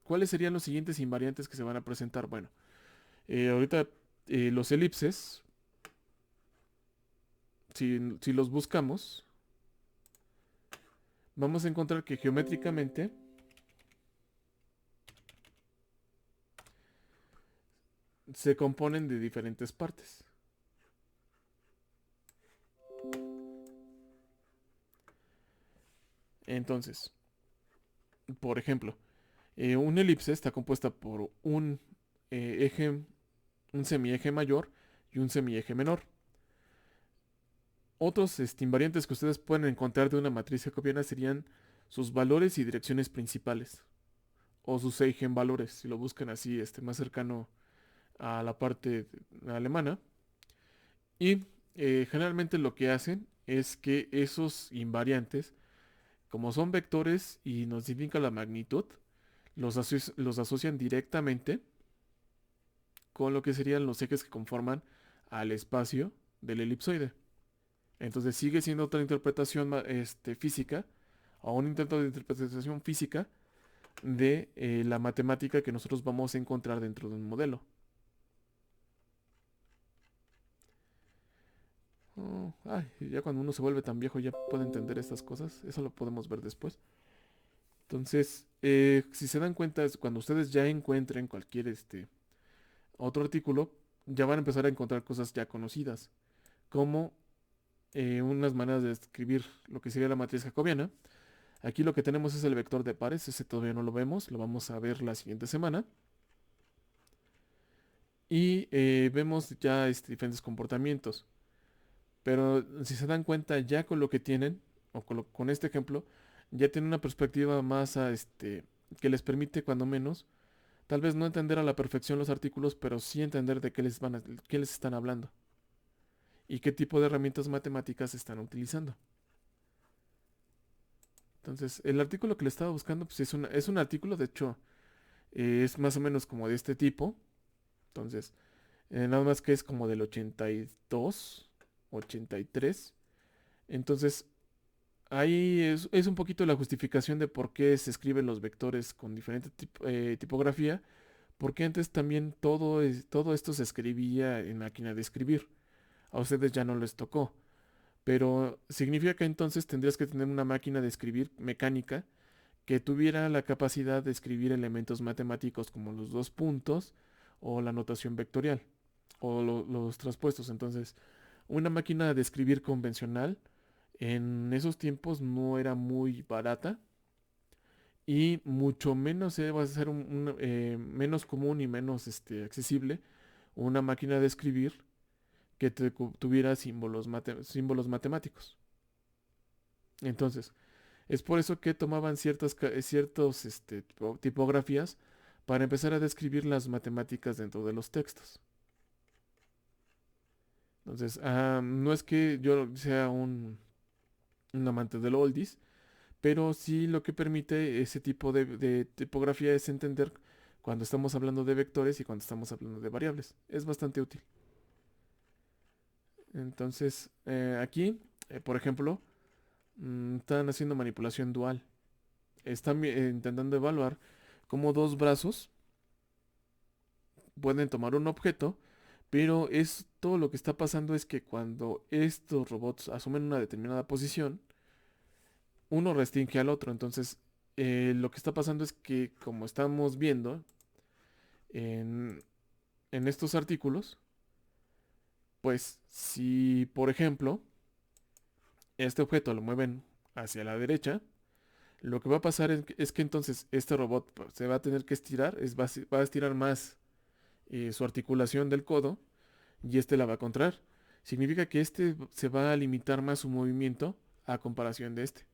¿Cuáles serían los siguientes invariantes que se van a presentar? Bueno, ahorita los elipses, si los buscamos, vamos a encontrar que geométricamente se componen de diferentes partes. Entonces, por ejemplo, una elipse está compuesta por un eje, un semieje mayor y un semieje menor. Otros invariantes que ustedes pueden encontrar de una matriz jacobiana serían sus valores y direcciones principales, o sus eigenvalores, si lo buscan así, más cercano a la parte alemana. Y generalmente lo que hacen es que esos invariantes, como son vectores y nos indica la magnitud, los asocian directamente con lo que serían los ejes que conforman al espacio del elipsoide. Entonces sigue siendo otra interpretación física, o un intento de interpretación física de la matemática que nosotros vamos a encontrar dentro de un modelo. Ya cuando uno se vuelve tan viejo ya puede entender estas cosas. Eso lo podemos ver después. Entonces, si se dan cuenta, cuando ustedes ya encuentren cualquier otro artículo, ya van a empezar a encontrar cosas ya conocidas, como unas maneras de escribir lo que sería la matriz jacobiana. Aquí lo que tenemos es el vector de pares, ese todavía no lo vemos, lo vamos a ver la siguiente semana. Y vemos ya diferentes comportamientos. Pero si se dan cuenta ya con lo que tienen, o con este ejemplo, ya tienen una perspectiva más que les permite cuando menos, tal vez no entender a la perfección los artículos, pero sí entender de qué les están hablando y qué tipo de herramientas matemáticas están utilizando. Entonces, el artículo que le estaba buscando pues, es un artículo, de hecho, es más o menos como de este tipo. Entonces, nada más que es como del 82, 83. Entonces, ahí es un poquito la justificación de por qué se escriben los vectores con diferente tipografía, porque antes también todo esto se escribía en máquina de escribir. A ustedes ya no les tocó, pero significa que entonces tendrías que tener una máquina de escribir mecánica que tuviera la capacidad de escribir elementos matemáticos como los dos puntos o la notación vectorial o los traspuestos. Entonces, una máquina de escribir convencional en esos tiempos no era muy barata y mucho menos va a ser menos común y menos accesible una máquina de escribir que tuviera símbolos matemáticos. Entonces, es por eso que tomaban ciertos tipografías para empezar a describir las matemáticas dentro de los textos. Entonces, no es que yo sea un amante del oldies, pero sí lo que permite ese tipo de tipografía es entender cuando estamos hablando de vectores y cuando estamos hablando de variables. Es bastante útil. Entonces, aquí, por ejemplo, están haciendo manipulación dual. Están intentando evaluar cómo dos brazos pueden tomar un objeto, pero esto lo que está pasando es que cuando estos robots asumen una determinada posición, uno restringe al otro. Entonces, lo que está pasando es que, como estamos viendo en, en estos artículos, pues si, por ejemplo, este objeto lo mueven hacia la derecha, lo que va a pasar es que entonces este robot se va a tener que estirar, va a estirar más su articulación del codo y este la va a contraer. Significa que este se va a limitar más su movimiento a comparación de este.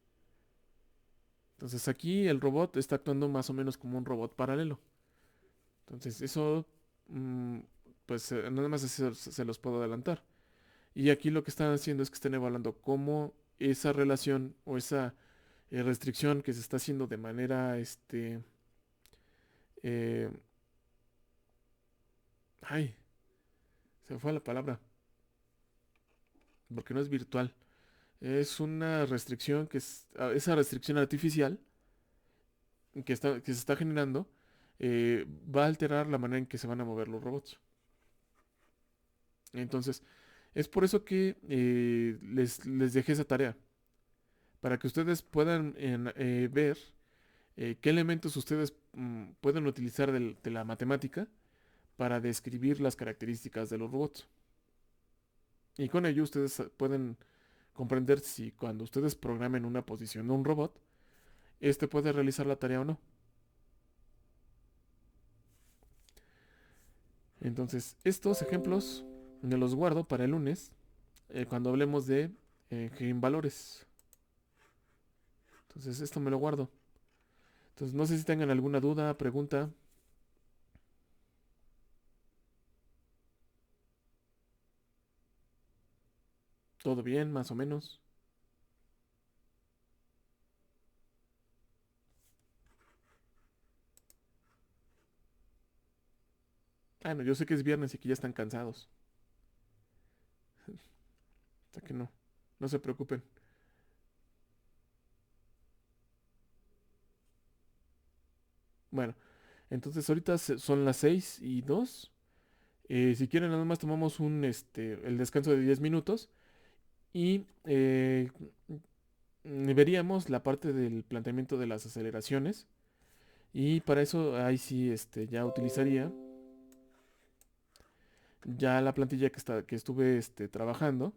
Entonces aquí el robot está actuando más o menos como un robot paralelo. Entonces eso, mm, pues nada más se los puedo adelantar. Y aquí lo que están haciendo es que están evaluando cómo esa relación o esa restricción que se está haciendo de manera, eh, ay, se me fue la palabra, porque no es virtual. Es una restricción esa restricción artificial que se está generando va a alterar la manera en que se van a mover los robots. Entonces, es por eso que les dejé esa tarea, para que ustedes puedan ver qué elementos ustedes pueden utilizar de la matemática para describir las características de los robots. Y con ello ustedes pueden comprender si cuando ustedes programen una posición de un robot, este puede realizar la tarea o no. Entonces, estos ejemplos me los guardo para el lunes, cuando hablemos de valores. Entonces, esto me lo guardo. Entonces, no sé si tengan alguna duda, pregunta. ¿Todo bien, más o menos? Ah, no, yo sé que es viernes y que ya están cansados. O sea que no, no se preocupen. Bueno, entonces ahorita son las 6:02. Si quieren, nada más tomamos el descanso de 10 minutos y veríamos la parte del planteamiento de las aceleraciones. Y para eso ahí sí ya utilizaría ya la plantilla que estuve trabajando.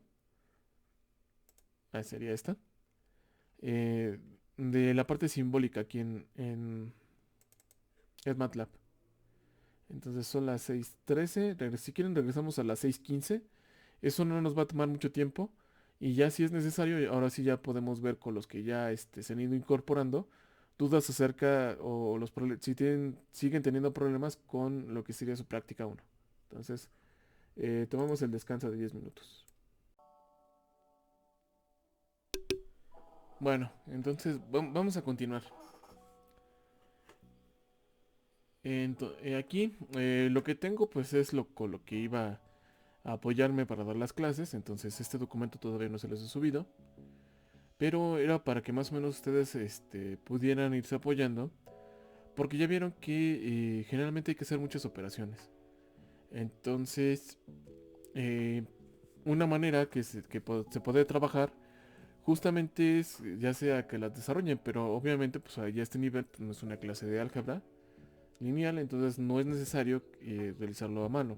Ah, sería esta. eh, de la parte simbólica aquí en MATLAB. Entonces son las 6:13. Si quieren regresamos a las 6:15. Eso no nos va a tomar mucho tiempo. Y ya si es necesario, ahora sí ya podemos ver con los que ya se han ido incorporando dudas acerca o si siguen teniendo problemas con lo que sería su práctica 1. Entonces, tomamos el descanso de 10 minutos. Bueno, entonces vamos a continuar. Aquí lo que tengo pues es con lo que iba a apoyarme para dar las clases. Entonces este documento todavía no se les he subido. Pero era para que más o menos ustedes pudieran irse apoyando. Porque ya vieron que generalmente hay que hacer muchas operaciones. Entonces, eh, una manera se puede trabajar justamente es ya sea que las desarrollen, pero obviamente pues a este nivel pues, no es una clase de álgebra lineal, entonces no es necesario realizarlo a mano.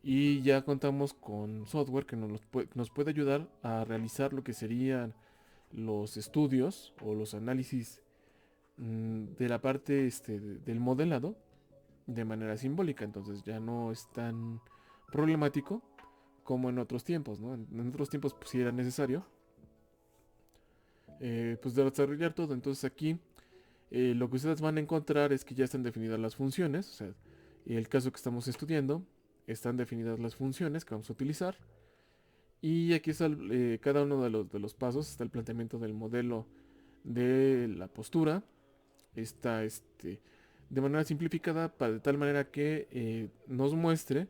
Y ya contamos con software que nos puede ayudar a realizar lo que serían los estudios o los análisis de la parte del modelado de manera simbólica. Entonces ya no es tan problemático como en otros tiempos, ¿no? En otros tiempos pues sí era necesario pues desarrollar todo. Entonces aquí lo que ustedes van a encontrar es que ya están definidas las funciones. O sea, en el caso que estamos estudiando, están definidas las funciones que vamos a utilizar. Y aquí está cada uno de los pasos. Está el planteamiento del modelo de la postura. Está de manera simplificada de tal manera que nos muestre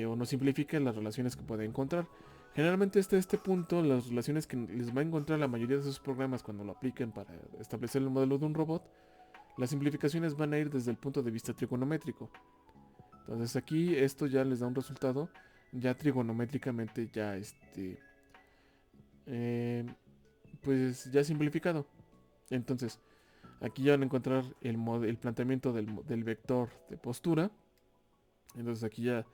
o nos simplifique las relaciones que puede encontrar. Generalmente hasta este punto, las relaciones que les va a encontrar la mayoría de esos programas cuando lo apliquen para establecer el modelo de un robot, las simplificaciones van a ir desde el punto de vista trigonométrico. Entonces aquí esto ya les da un resultado ya trigonométricamente ya eh, pues ya simplificado. Entonces aquí ya van a encontrar el planteamiento del vector de postura. Entonces aquí ya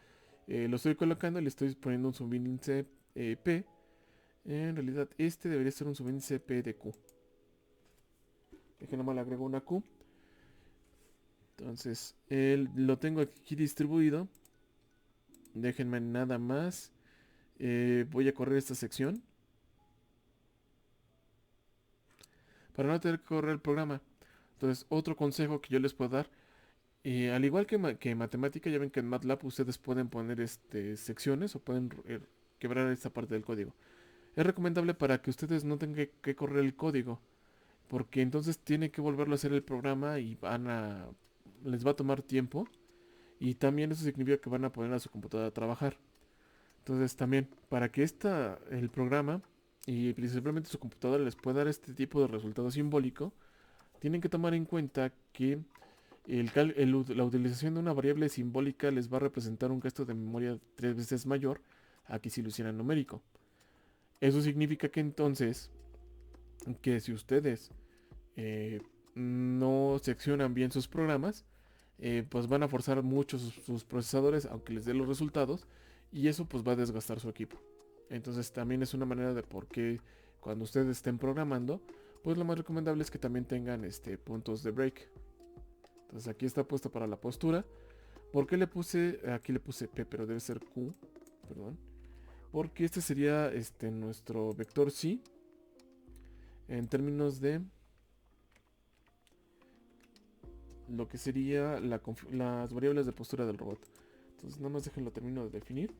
lo estoy colocando y le estoy poniendo un subíndice P. En realidad este debería ser un subíndice P de Q. Déjenme nomás le agrego una Q. Entonces lo tengo aquí distribuido. Déjenme nada más. Voy a correr esta sección para no tener que correr el programa. Entonces otro consejo que yo les puedo dar. Al igual que en matemática, ya ven que en MATLAB ustedes pueden poner secciones o pueden quebrar esta parte del código. Es recomendable para que ustedes no tengan que correr el código, porque entonces tiene que volverlo a hacer el programa y les va a tomar tiempo, y también eso significa que van a poner a su computadora a trabajar. Entonces también para que el programa y principalmente su computadora les pueda dar este tipo de resultado simbólico, tienen que tomar en cuenta que la utilización de una variable simbólica les va a representar un gasto de memoria 3 veces mayor a que si lo hicieran numérico. Eso significa que entonces, que si ustedes no seccionan bien sus programas, pues van a forzar mucho sus procesadores, aunque les dé los resultados, y eso pues va a desgastar su equipo. Entonces también es una manera de por qué cuando ustedes estén programando, pues lo más recomendable es que también tengan puntos de break. Entonces aquí está puesto para la postura. ¿Por qué le puse? Aquí le puse P, pero debe ser Q, perdón. Porque este sería nuestro vector C en términos de lo que sería las variables de postura del robot. Entonces nada más déjenlo termino de definir.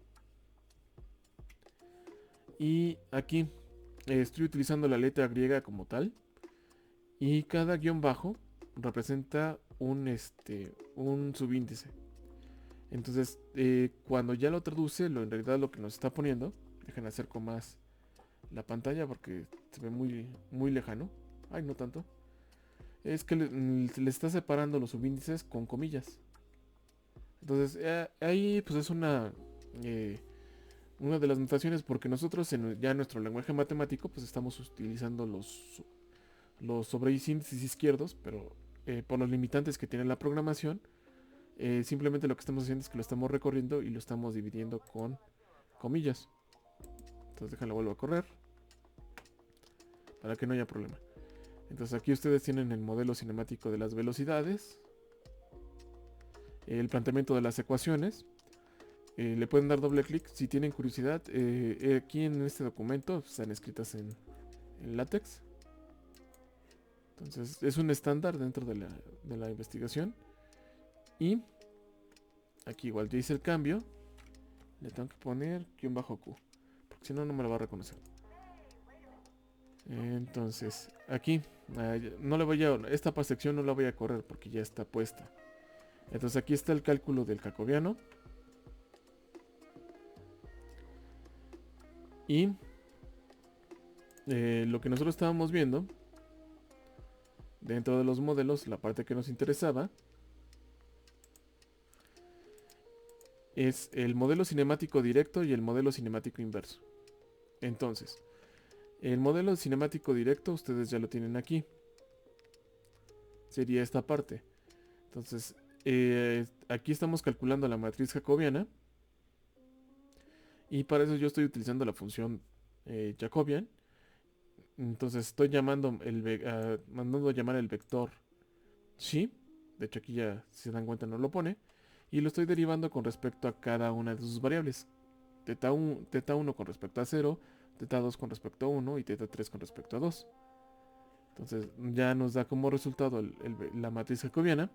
Y aquí estoy utilizando la letra griega como tal. Y cada guión bajo representa un subíndice. Entonces, cuando ya lo traduce, en realidad lo que nos está poniendo, dejen acerco más la pantalla porque se ve muy, muy lejano. Ay, no tanto. Es que le está separando los subíndices con comillas. Entonces, ahí pues es una de las notaciones porque nosotros ya en nuestro lenguaje matemático pues estamos utilizando los sobreíndices izquierdos, pero por los limitantes que tiene la programación, simplemente lo que estamos haciendo es que lo estamos recorriendo y lo estamos dividiendo con comillas. Entonces déjalo vuelvo a correr para que no haya problema. Entonces aquí ustedes tienen el modelo cinemático de las velocidades, el planteamiento de las ecuaciones. Le pueden dar doble clic si tienen curiosidad. Aquí en este documento están escritas en látex. Entonces es un estándar dentro de la investigación. Y aquí igual ya hice el cambio. Le tengo que poner -Q, porque si no, no me lo va a reconocer. Entonces aquí no le voy a, esta sección no la voy a correr porque ya está puesta. Entonces aquí está el cálculo del jacobiano. Y lo que nosotros estábamos viendo dentro de los modelos, la parte que nos interesaba es el modelo cinemático directo y el modelo cinemático inverso. Entonces, el modelo cinemático directo ustedes ya lo tienen aquí. Sería esta parte. Entonces, aquí estamos calculando la matriz jacobiana. Y para eso yo estoy utilizando la función Jacobian. Entonces estoy mandando a llamar el vector Xi. De hecho aquí ya, si se dan cuenta, no lo pone. Y lo estoy derivando con respecto a cada una de sus variables. Teta 1 con respecto a 0, teta 2 con respecto a 1 y teta 3 con respecto a 2. Entonces ya nos da como resultado la matriz jacobiana.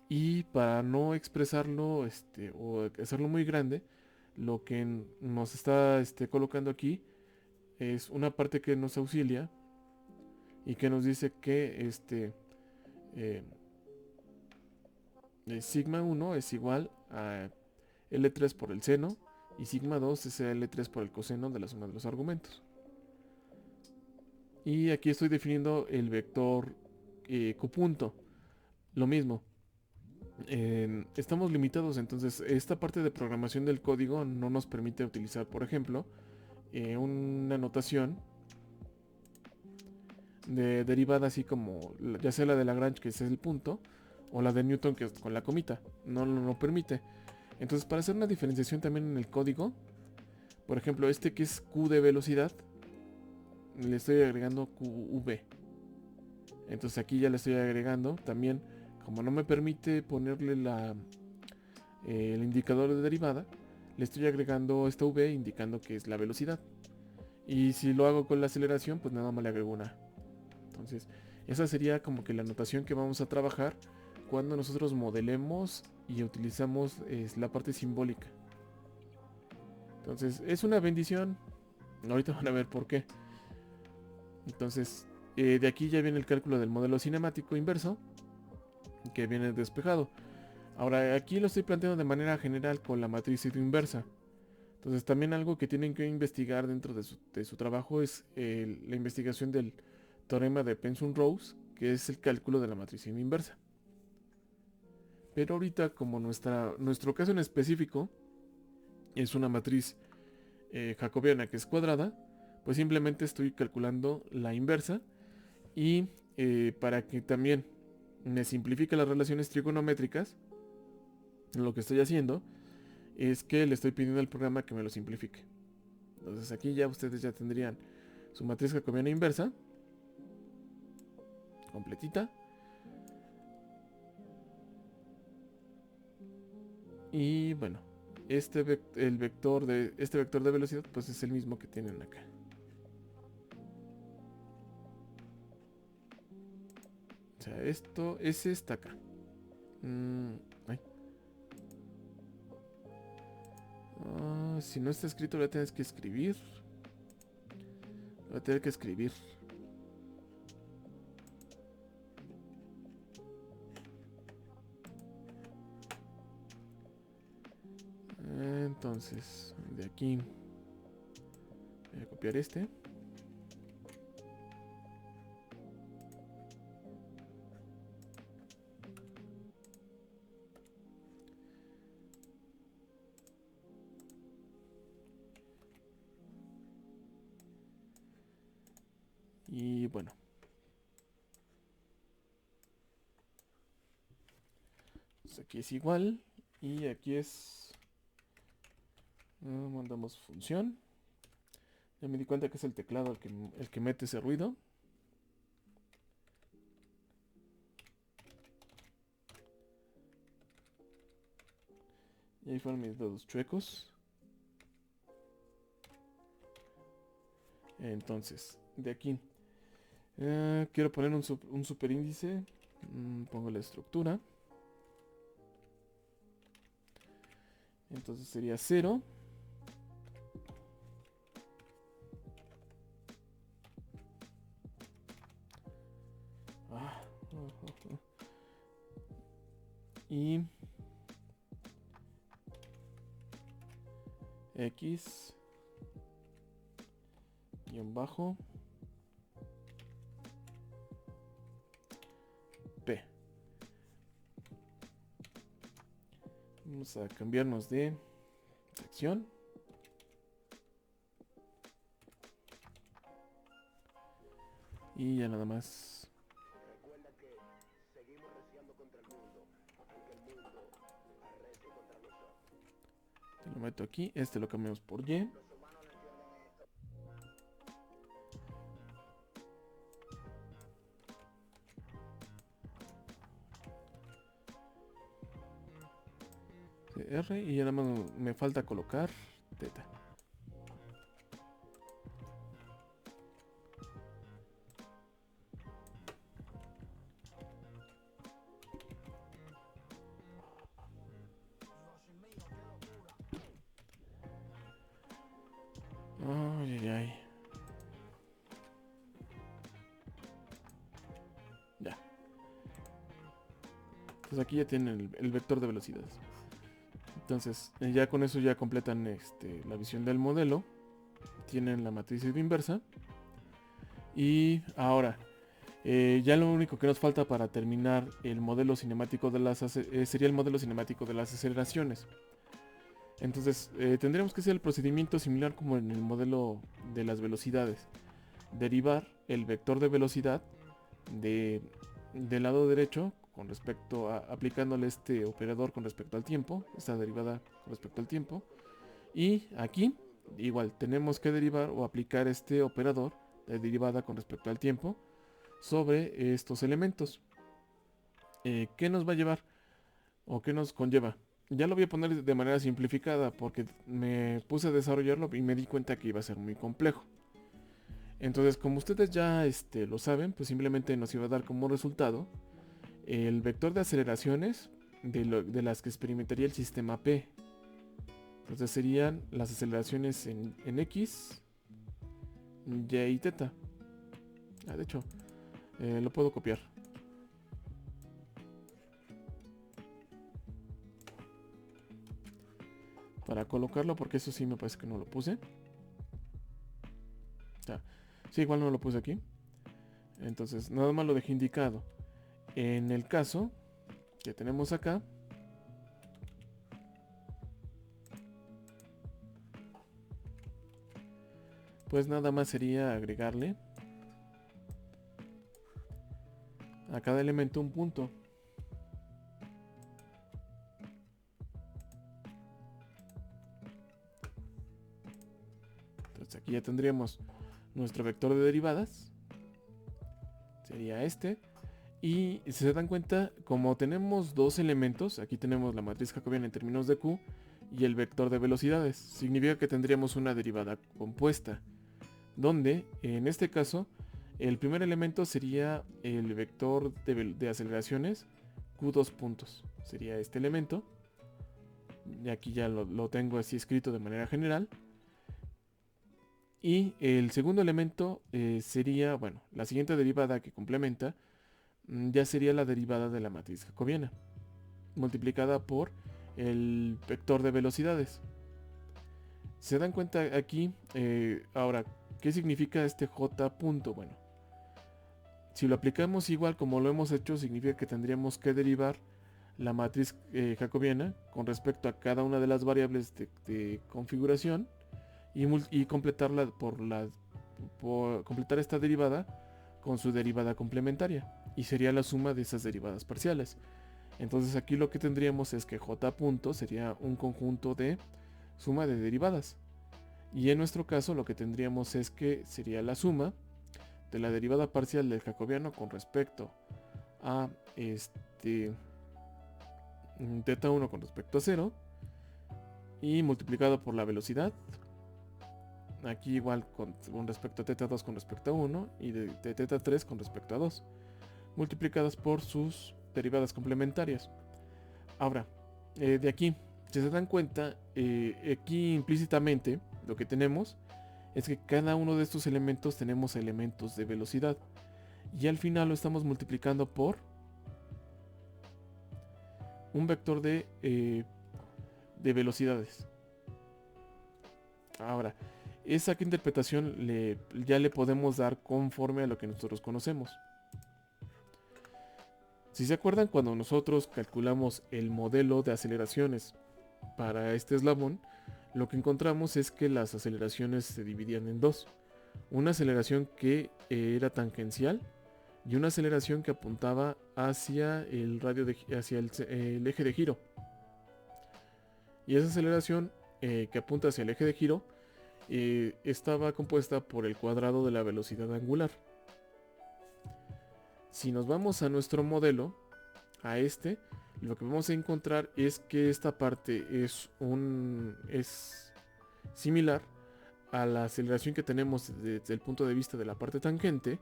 Y para no expresarlo o hacerlo muy grande, lo que nos está colocando aquí es una parte que nos auxilia y que nos dice que sigma 1 es igual a L3 por el seno y sigma 2 es L3 por el coseno de la suma de los argumentos. Y aquí estoy definiendo el vector Q punto. Lo mismo. Estamos limitados, entonces esta parte de programación del código no nos permite utilizar, por ejemplo, una notación de derivada así como ya sea la de Lagrange, que es el punto, o la de Newton, que es con la comita. No lo permite. Entonces, para hacer una diferenciación también en el código, por ejemplo, que es Q de velocidad, le estoy agregando QV. Entonces aquí ya le estoy agregando también, como no me permite ponerle el indicador de derivada, le estoy agregando esta V indicando que es la velocidad. Y si lo hago con la aceleración, pues nada más le agrego una. Entonces, esa sería como que la notación que vamos a trabajar cuando nosotros modelemos y utilizamos la parte simbólica. Entonces, es una bendición. Ahorita van a ver por qué. Entonces, de aquí ya viene el cálculo del modelo cinemático inverso, que viene despejado. Ahora, aquí lo estoy planteando de manera general con la matriz inversa. Entonces, también algo que tienen que investigar dentro de su trabajo es la investigación del teorema de Penson-Rose, que es el cálculo de la matriz inversa. Pero ahorita, como nuestro caso en específico es una matriz jacobiana que es cuadrada, pues simplemente estoy calculando la inversa. Y para que también me simplifique las relaciones trigonométricas, lo que estoy haciendo es que le estoy pidiendo al programa que me lo simplifique. Entonces aquí ya ustedes ya tendrían su matriz jacobiana inversa. completita. Y bueno, este vector de velocidad pues es el mismo que tienen acá. O sea, ese está acá. Ay. Si no está escrito, lo tienes que escribir. Voy a tener que escribir. Entonces, de aquí voy a copiar este. Y bueno. Pues aquí es igual. Y aquí es... mandamos función. Ya me di cuenta que es el teclado el que mete ese ruido. Y ahí fueron mis dedos chuecos. Entonces, de aquí. Quiero poner un superíndice. Pongo la estructura. Entonces sería 0. Y X guión bajo P. Vamos a cambiarnos de sección. Y ya nada más. Recuerda que seguimos reciando contra el mundo, aunque el mundo arrecie contra nosotros. Te lo meto aquí. Este lo cambiamos por Y. Los humanos no entienden esto. R. Y ya nada más me falta colocar teta. Ay, ay, ay. Ya. Entonces aquí ya tienen el vector de velocidades. Entonces, ya con eso ya completan la visión del modelo. Tienen la matriz inversa. Y ahora, ya lo único que nos falta para terminar el modelo cinemático de sería el modelo cinemático de las aceleraciones. Entonces, tendríamos que hacer el procedimiento similar como en el modelo de las velocidades. Derivar el vector de velocidad del lado derecho con respecto a aplicándole este operador con respecto al tiempo, esta derivada con respecto al tiempo. Y aquí, igual, tenemos que derivar o aplicar este operador de derivada con respecto al tiempo sobre estos elementos. ¿Qué nos va a llevar? ¿O qué nos conlleva? Ya lo voy a poner de manera simplificada porque me puse a desarrollarlo y me di cuenta que iba a ser muy complejo. Entonces, como ustedes ya lo saben, pues simplemente nos iba a dar como resultado el vector de aceleraciones de las que experimentaría el sistema P. Entonces serían las aceleraciones en X, Y y teta. De hecho, lo puedo copiar. Para colocarlo, porque eso sí me parece que no lo puse. Sí, igual no lo puse aquí. Entonces, nada más lo dejé indicado. En el caso que tenemos acá, pues nada más sería agregarle a cada elemento un punto. Entonces aquí ya tendríamos nuestro vector de derivadas. Sería este. Y si se dan cuenta, como tenemos dos elementos, aquí tenemos la matriz jacobiana en términos de Q y el vector de velocidades, significa que tendríamos una derivada compuesta, donde en este caso el primer elemento sería el vector de aceleraciones Q2 puntos, sería este elemento, y aquí ya lo tengo así escrito de manera general. Y el segundo elemento sería, bueno, la siguiente derivada que complementa ya sería la derivada de la matriz jacobiana, multiplicada por el vector de velocidades. ¿Se dan cuenta aquí? Ahora, ¿qué significa este J punto? Bueno, si lo aplicamos igual como lo hemos hecho, significa que tendríamos que derivar la matriz jacobiana con respecto a cada una de las variables de configuración y completarla por completar esta derivada con su derivada complementaria, y sería la suma de esas derivadas parciales. Entonces aquí lo que tendríamos es que J punto sería un conjunto de suma de derivadas, y en nuestro caso lo que tendríamos es que sería la suma de la derivada parcial del jacobiano con respecto a teta 1 con respecto a 0 y multiplicado por la velocidad, aquí igual con respecto a teta 2 con respecto a 1 y de teta 3 con respecto a 2, multiplicadas por sus derivadas complementarias. Ahora, de aquí, si se dan cuenta, aquí implícitamente lo que tenemos es que cada uno de estos elementos tenemos elementos de velocidad, y al final lo estamos multiplicando por un vector de velocidades. Ahora, esa que interpretación ya le podemos dar conforme a lo que nosotros conocemos. Si se acuerdan, cuando nosotros calculamos el modelo de aceleraciones para este eslabón, lo que encontramos es que las aceleraciones se dividían en dos. Una aceleración que era tangencial y una aceleración que apuntaba hacia el hacia el eje de giro. Y esa aceleración que apunta hacia el eje de giro estaba compuesta por el cuadrado de la velocidad angular. Si nos vamos a nuestro modelo, lo que vamos a encontrar es que esta parte es similar a la aceleración que tenemos desde el punto de vista de la parte tangente,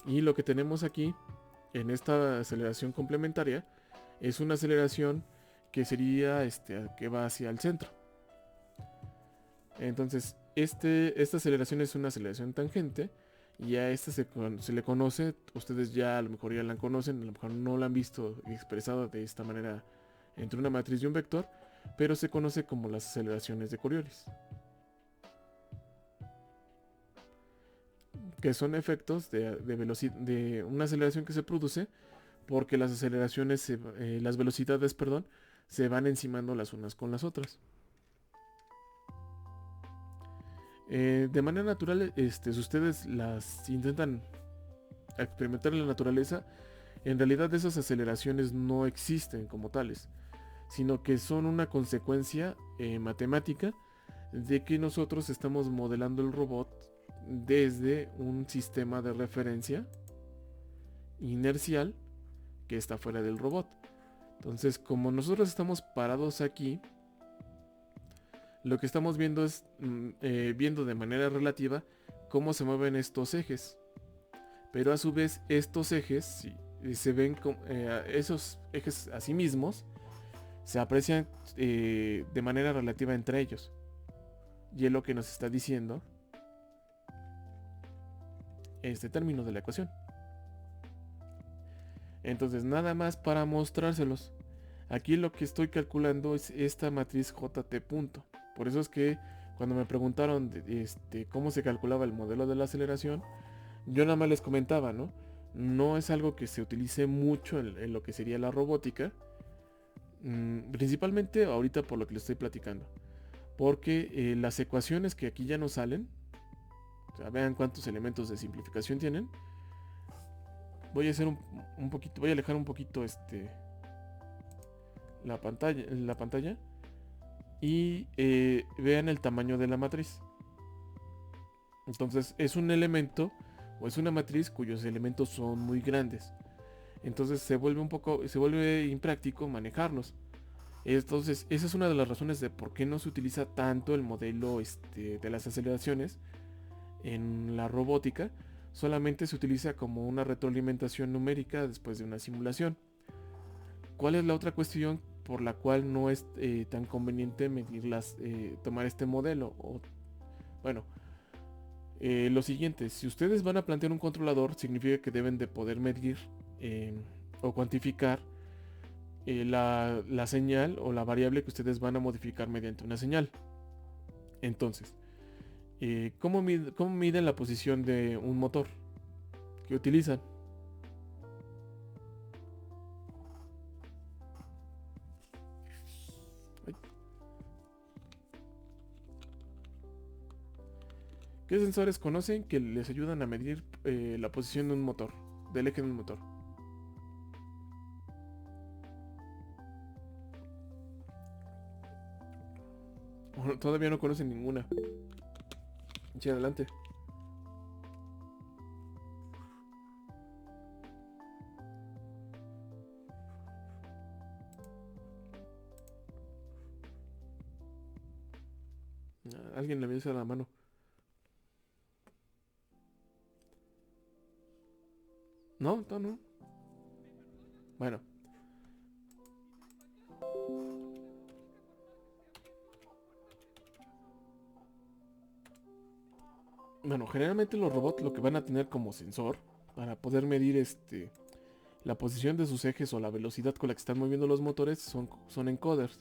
y lo que tenemos aquí en esta aceleración complementaria es una aceleración que sería que va hacia el centro. Entonces esta aceleración es una aceleración tangente, y a esta se le conoce, ustedes ya a lo mejor ya la conocen, a lo mejor no la han visto expresada de esta manera entre una matriz y un vector, pero se conoce como las aceleraciones de Coriolis, que son efectos de una aceleración que se produce porque las aceleraciones, las velocidades, perdón, se van encimando las unas con las otras. De manera natural, si ustedes las intentan experimentar en la naturaleza, en realidad esas aceleraciones no existen como tales, sino que son una consecuencia matemática de que nosotros estamos modelando el robot desde un sistema de referencia inercial que está fuera del robot. Entonces, como nosotros estamos parados aquí, lo que estamos viendo es viendo de manera relativa cómo se mueven estos ejes, pero a su vez estos ejes se ven como esos ejes a sí mismos se aprecian de manera relativa entre ellos, y es lo que nos está diciendo este término de la ecuación. Entonces, nada más para mostrárselos, aquí lo que estoy calculando es esta matriz JT punto. Por eso es que cuando me preguntaron cómo se calculaba el modelo de la aceleración, yo nada más les comentaba, ¿no? No es algo que se utilice mucho en lo que sería la robótica, principalmente ahorita por lo que les estoy platicando, porque las ecuaciones que aquí ya nos salen, o sea, vean cuántos elementos de simplificación tienen. Voy a hacer un poquito, voy a alejar un poquito la pantalla y vean el tamaño de la matriz. Entonces es un elemento o es una matriz cuyos elementos son muy grandes. Entonces se vuelve impráctico manejarlos. Entonces, esa es una de las razones de por qué no se utiliza tanto el modelo de las aceleraciones en la robótica. Solamente se utiliza como una retroalimentación numérica después de una simulación. ¿Cuál es la otra cuestión por la cual no es tan conveniente tomar este modelo? Bueno, lo siguiente, si ustedes van a plantear un controlador, significa que deben de poder medir o cuantificar la señal o la variable que ustedes van a modificar mediante una señal. Entonces, ¿cómo miden la posición de un motor que utilizan? ¿Qué sensores conocen que les ayudan a medir la posición de un motor, del eje de un motor? Bueno, todavía no conocen ninguna. Sí, adelante. Alguien le avisa la mano. No, no, no. Bueno. Bueno, generalmente los robots lo que van a tener como sensor para poder medir la posición de sus ejes o la velocidad con la que están moviendo los motores son encoders.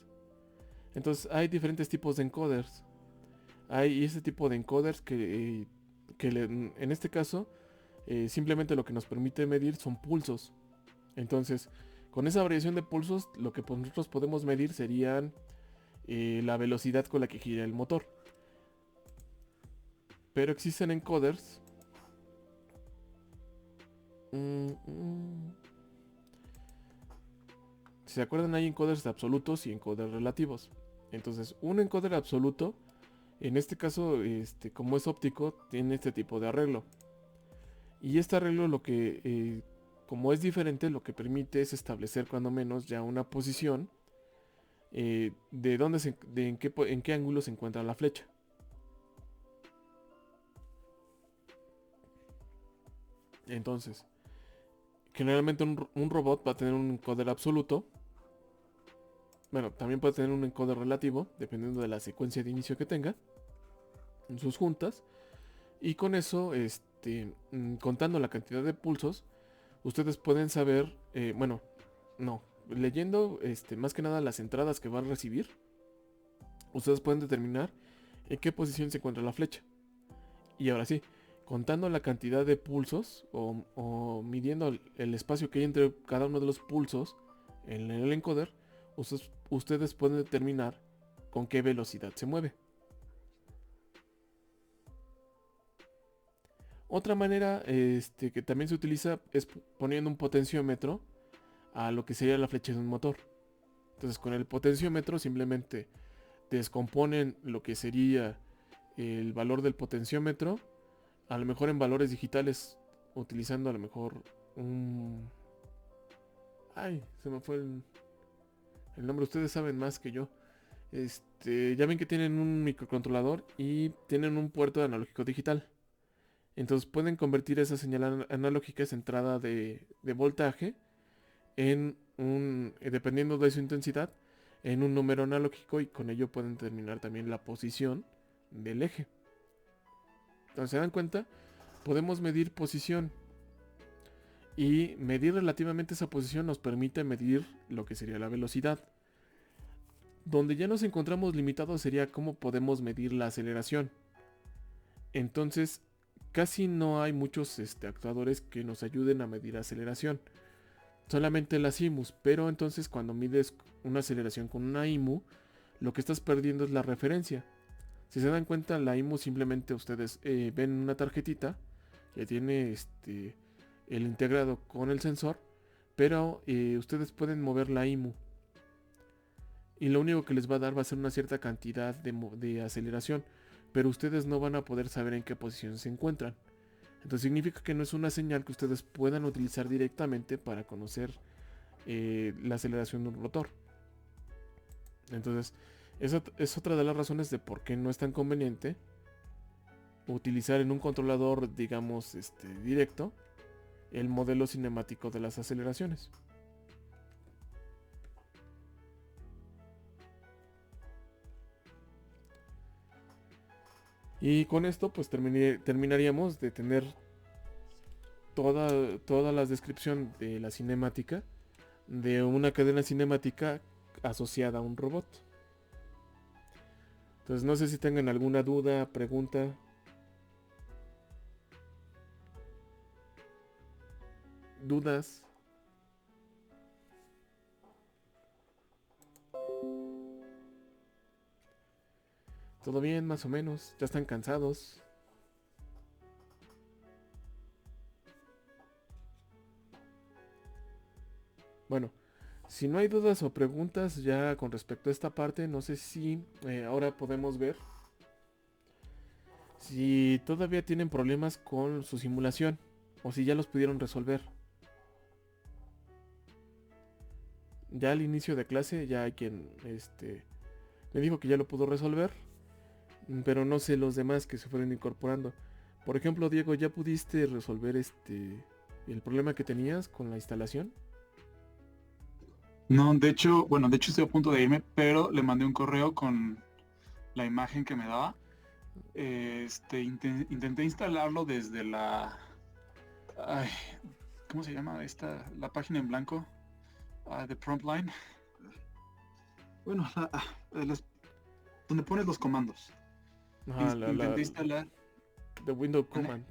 Entonces hay diferentes tipos de encoders. Hay ese tipo de encoders en este caso simplemente lo que nos permite medir son pulsos. Entonces, con esa variación de pulsos, lo que nosotros podemos medir serían la velocidad con la que gira el motor. Pero existen encoders. Si se acuerdan, hay encoders absolutos y encoders relativos. Entonces, un encoder absoluto, en este caso, como es óptico, tiene este tipo de arreglo. Y este arreglo como es diferente, lo que permite es establecer cuando menos ya una posición en qué ángulo se encuentra la flecha. Entonces, generalmente un robot va a tener un encoder absoluto. Bueno, también puede tener un encoder relativo, dependiendo de la secuencia de inicio que tenga en sus juntas. Y con eso, contando la cantidad de pulsos, ustedes pueden saber, leyendo más que nada las entradas que va a recibir, ustedes pueden determinar en qué posición se encuentra la flecha. Y ahora sí, contando la cantidad de pulsos o midiendo el espacio que hay entre cada uno de los pulsos en el encoder, ustedes pueden determinar con qué velocidad se mueve. Otra manera que también se utiliza es poniendo un potenciómetro a lo que sería la flecha de un motor. Entonces, con el potenciómetro simplemente descomponen lo que sería el valor del potenciómetro, a lo mejor en valores digitales, utilizando a lo mejor un... Ay, se me fue el nombre, ustedes saben más que yo. Ya ven que tienen un microcontrolador y tienen un puerto de analógico digital. Entonces pueden convertir esa señal analógica, esa entrada de voltaje, dependiendo de su intensidad, en un número analógico, y con ello pueden determinar también la posición del eje. Entonces, ¿se dan cuenta? Podemos medir posición. Y medir relativamente esa posición nos permite medir lo que sería la velocidad. Donde ya nos encontramos limitados sería cómo podemos medir la aceleración. Entonces, casi no hay muchos actuadores que nos ayuden a medir aceleración. Solamente las IMUs. Pero entonces cuando mides una aceleración con una IMU, lo que estás perdiendo es la referencia. Si se dan cuenta, la IMU simplemente ustedes ven una tarjetita que tiene el integrado con el sensor, pero ustedes pueden mover la IMU. Y lo único que les va a dar va a ser una cierta cantidad de aceleración, pero ustedes no van a poder saber en qué posición se encuentran. Entonces significa que no es una señal que ustedes puedan utilizar directamente para conocer la aceleración de un rotor. Entonces, esa es otra de las razones de por qué no es tan conveniente utilizar en un controlador, digamos, directo, el modelo cinemático de las aceleraciones. Y con esto pues terminaríamos de tener toda la descripción de la cinemática de una cadena cinemática asociada a un robot. Entonces no sé si tengan alguna duda, pregunta. Dudas. ¿Todo bien, más o menos? ¿Ya están cansados? Bueno, si no hay dudas o preguntas ya con respecto a esta parte, no sé si ahora podemos ver si todavía tienen problemas con su simulación o si ya los pudieron resolver. Ya al inicio de clase ya hay quien me dijo que ya lo pudo resolver, pero no sé los demás que se fueron incorporando. Por ejemplo, Diego, ¿ya pudiste resolver el problema que tenías con la instalación? No, de hecho estoy a punto de irme, pero le mandé un correo con la imagen que me daba. Intenté instalarlo desde la... ay, ¿cómo se llama la página en blanco? De Prompt Line. Bueno, donde pones los comandos. Ajá, Intenté instalar... de Windows Command.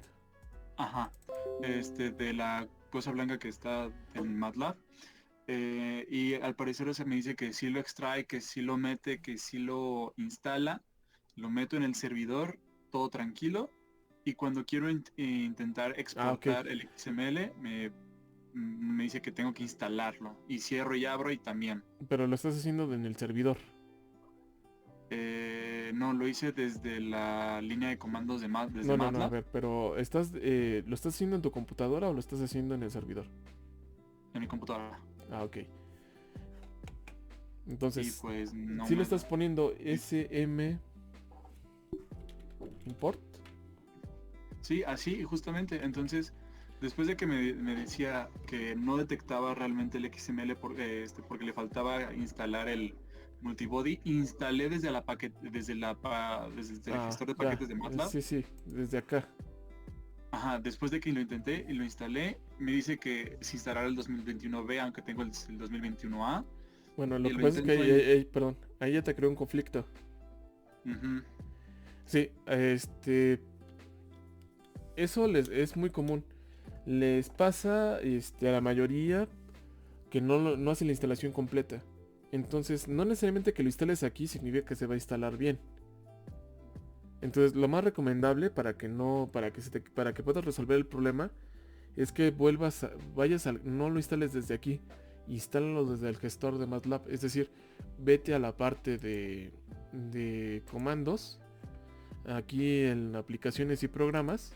Ajá. De la cosa blanca que está en MATLAB. Y al parecer me dice que sí lo extrae, que sí lo mete, que sí lo instala, lo meto en el servidor, todo tranquilo, y cuando quiero intentar exportar el XML, me dice que tengo que instalarlo, y cierro y abro y también. Pero lo estás haciendo en el servidor. No, lo hice desde la línea de comandos de desde No, MATLAB. a ver, pero ¿lo estás haciendo en tu computadora o lo estás haciendo en el servidor? En mi computadora. Ah, ok. Entonces, Y pues no si le estás poniendo SM import. Sí, así justamente. Entonces, después de que me decía que no detectaba realmente el XML porque le faltaba instalar el multibody, instalé desde desde el gestor de paquetes de MATLAB. Sí, desde acá. Ajá, después de que lo intenté y lo instalé, me dice que si instalar el 2021B, aunque tengo el 2021A. Bueno, lo y que lo pasa es que intento perdón, ahí ya te creó un conflicto. Ujú. Sí, eso es muy común. Les pasa a la mayoría que no hace la instalación completa. Entonces, no necesariamente que lo instales aquí significa que se va a instalar bien. Entonces, lo más recomendable para que puedas resolver el problema es que no lo instales desde aquí, instálalo desde el gestor de MATLAB, es decir, vete a la parte de comandos, aquí en aplicaciones y programas.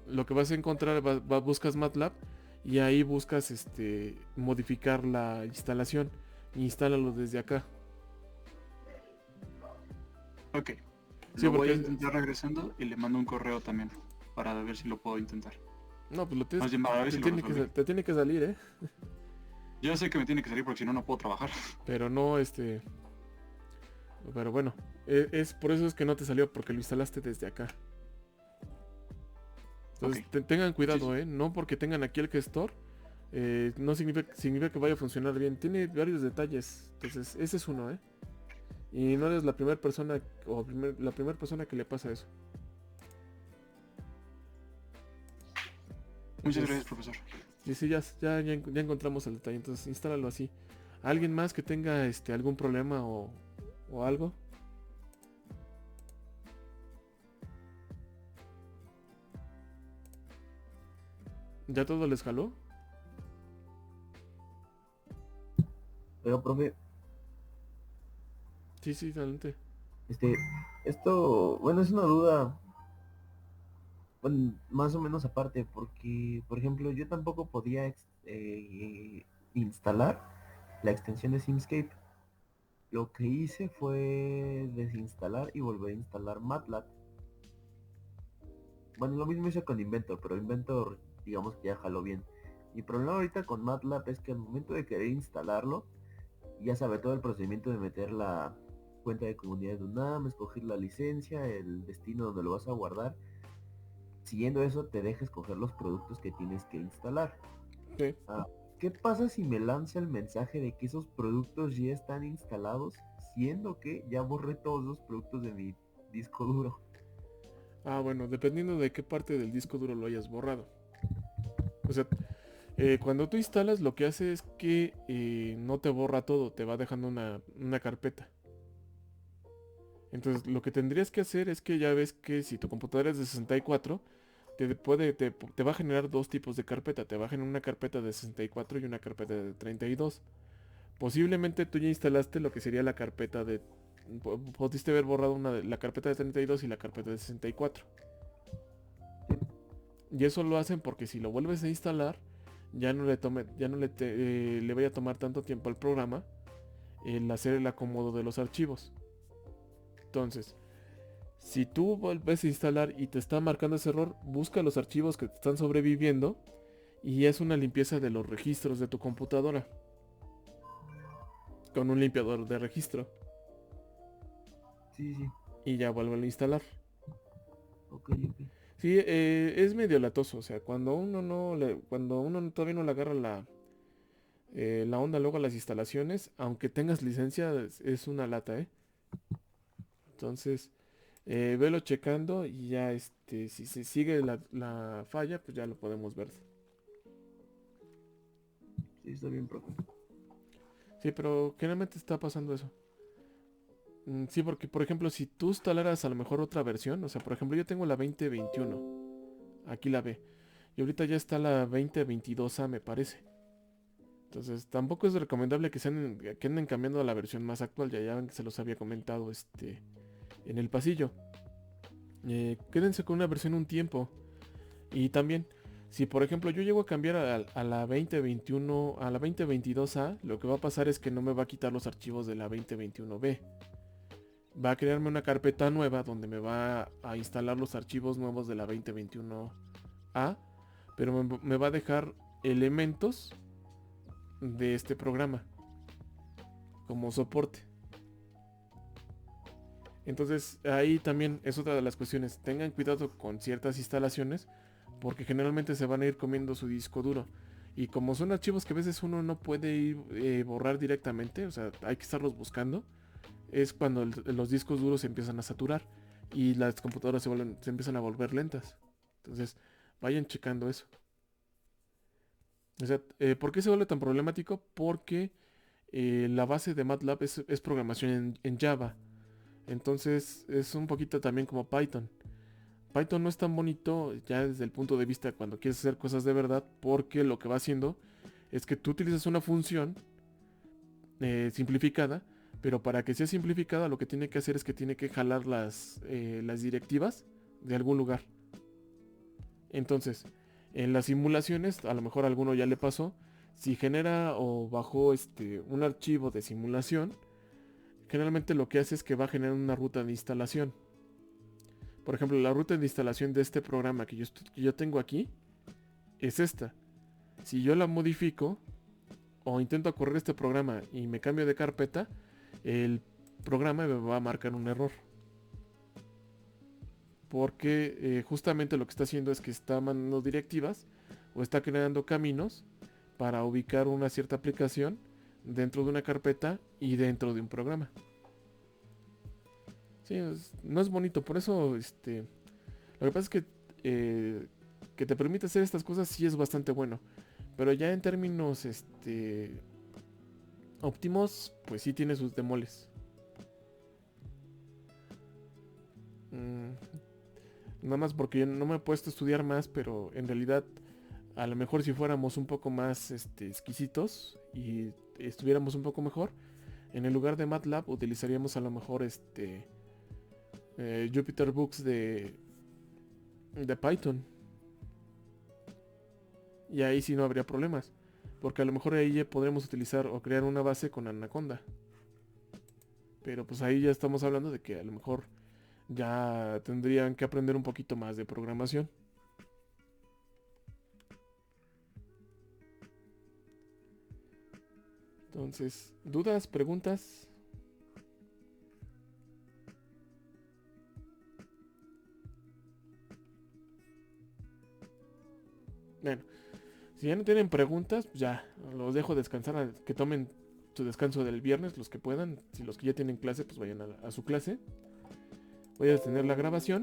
Lo que vas a encontrar, buscas MATLAB y ahí buscas modificar la instalación, instálalo desde acá. Ok. Sí, Lo voy a porque intentar regresando y le mando un correo también para ver si lo puedo intentar. no, pues Más bien para ver si lo resolví. te tiene que salir, Yo sé que me tiene que salir porque si no, no puedo trabajar. pero no pero bueno, es por eso es que no te salió, porque lo instalaste desde acá. Entonces tengan cuidado, Sí. no porque tengan aquí el gestor, no significa que vaya a funcionar bien. Tiene varios detalles, entonces ese es uno, y no eres la primera persona la primera persona que le pasa eso. Muchas Entonces, gracias, profesor. sí, ya encontramos el detalle, entonces instálalo así. ¿Alguien más que tenga algún problema o algo? ¿Ya todo les jaló? Pero, profe, Sí, adelante. esto, bueno, es una duda. Bueno, más o menos aparte, porque, por ejemplo, yo tampoco podía instalar la extensión de Simscape. Lo que hice fue desinstalar y volver a instalar MATLAB. Bueno, lo mismo hice con Inventor, pero Inventor, digamos que ya jaló bien. Mi problema ahorita con MATLAB es que al momento de querer instalarlo, ya sabe todo el procedimiento de meter la cuenta de comunidad de UNAM, escoger la licencia, el destino donde lo vas a guardar. Siguiendo eso, te deja escoger los productos que tienes que instalar. Sí. Ah, ¿qué pasa si me lanza el mensaje de que esos productos ya están instalados, siendo que ya borré todos los productos de mi disco duro? Bueno, dependiendo de qué parte del disco duro lo hayas borrado. O sea, cuando tú instalas, lo que hace es que no te borra todo, te va dejando una carpeta. Entonces, lo que tendrías que hacer es que ya ves que si tu computadora es de 64, te va a generar dos tipos de carpeta. Te va a generar una carpeta de 64 y una carpeta de 32. Posiblemente tú ya instalaste lo que sería la carpeta de... Pudiste haber borrado la carpeta de 32 y la carpeta de 64. Y eso lo hacen porque si lo vuelves a instalar, ya no le vaya a tomar tanto tiempo al programa el hacer el acomodo de los archivos. Entonces, si tú vuelves a instalar y te está marcando ese error, busca los archivos que te están sobreviviendo y es una limpieza de los registros de tu computadora con un limpiador de registro Sí, sí, y ya vuelve a instalar. ok, ok. Sí, es medio latoso, o sea, cuando uno todavía no le agarra la onda luego a las instalaciones, aunque tengas licencia, es una lata, ¿eh? Entonces, velo checando y ya, si se sigue la falla, pues ya lo podemos ver. Sí, está bien, profe. Sí, pero generalmente está pasando eso. Sí, porque por ejemplo, si tú instalaras a lo mejor otra versión, o sea, por ejemplo, yo tengo la 2021, aquí la ve, y ahorita ya está la 2022A, me parece. Entonces, tampoco es recomendable que anden cambiando a la versión más actual, ya ven que se los había comentado en el pasillo. Quédense con una versión un tiempo. Y también, si por ejemplo yo llego a cambiar a la 2021, a la 2022A, lo que va a pasar es que no me va a quitar los archivos de la 2021B. Va a crearme una carpeta nueva donde me va a instalar los archivos nuevos de la 2021A, pero me va a dejar elementos de este programa como soporte. Entonces ahí también es otra de las cuestiones. Tengan cuidado con ciertas instalaciones porque generalmente se van a ir comiendo su disco duro. Y como son archivos que a veces uno no puede ir borrar directamente, o sea, hay que estarlos buscando, es cuando los discos duros se empiezan a saturar y las computadoras se empiezan a volver lentas. Entonces, vayan checando eso. O sea, ¿por qué se vuelve tan problemático? Porque la base de MATLAB es programación en Java. Entonces es un poquito también como Python. Python no es tan bonito ya desde el punto de vista cuando quieres hacer cosas de verdad, porque lo que va haciendo es que tú utilizas una función simplificada, pero para que sea simplificada lo que tiene que hacer es que tiene que jalar las directivas de algún lugar. Entonces, en las simulaciones, a lo mejor a alguno ya le pasó, si genera o bajó un archivo de simulación, generalmente lo que hace es que va a generar una ruta de instalación. Por ejemplo, la ruta de instalación de este programa que yo tengo aquí es esta. Si yo la modifico o intento correr este programa y me cambio de carpeta, el programa me va a marcar un error. Porque justamente lo que está haciendo es que está mandando directivas o está creando caminos para ubicar una cierta aplicación dentro de una carpeta y dentro de un programa. Sí, no es bonito, por eso lo que pasa es que te permite hacer estas cosas sí es bastante bueno. Pero ya en términos óptimos, pues sí tiene sus demoles. Nada más porque yo no me he puesto a estudiar más, pero en realidad a lo mejor si fuéramos un poco más exquisitos y estuviéramos un poco mejor, en el lugar de MATLAB utilizaríamos a lo mejor Jupyter Books de Python. Y ahí sí no habría problemas. Porque a lo mejor ahí ya podremos utilizar o crear una base con Anaconda. Pero pues ahí ya estamos hablando de que a lo mejor ya tendrían que aprender un poquito más de programación. Entonces, ¿dudas, preguntas? Bueno, si ya no tienen preguntas, pues ya los dejo descansar, que tomen su descanso del viernes, los que puedan. Si los que ya tienen clase, pues vayan a su clase. Voy a detener la grabación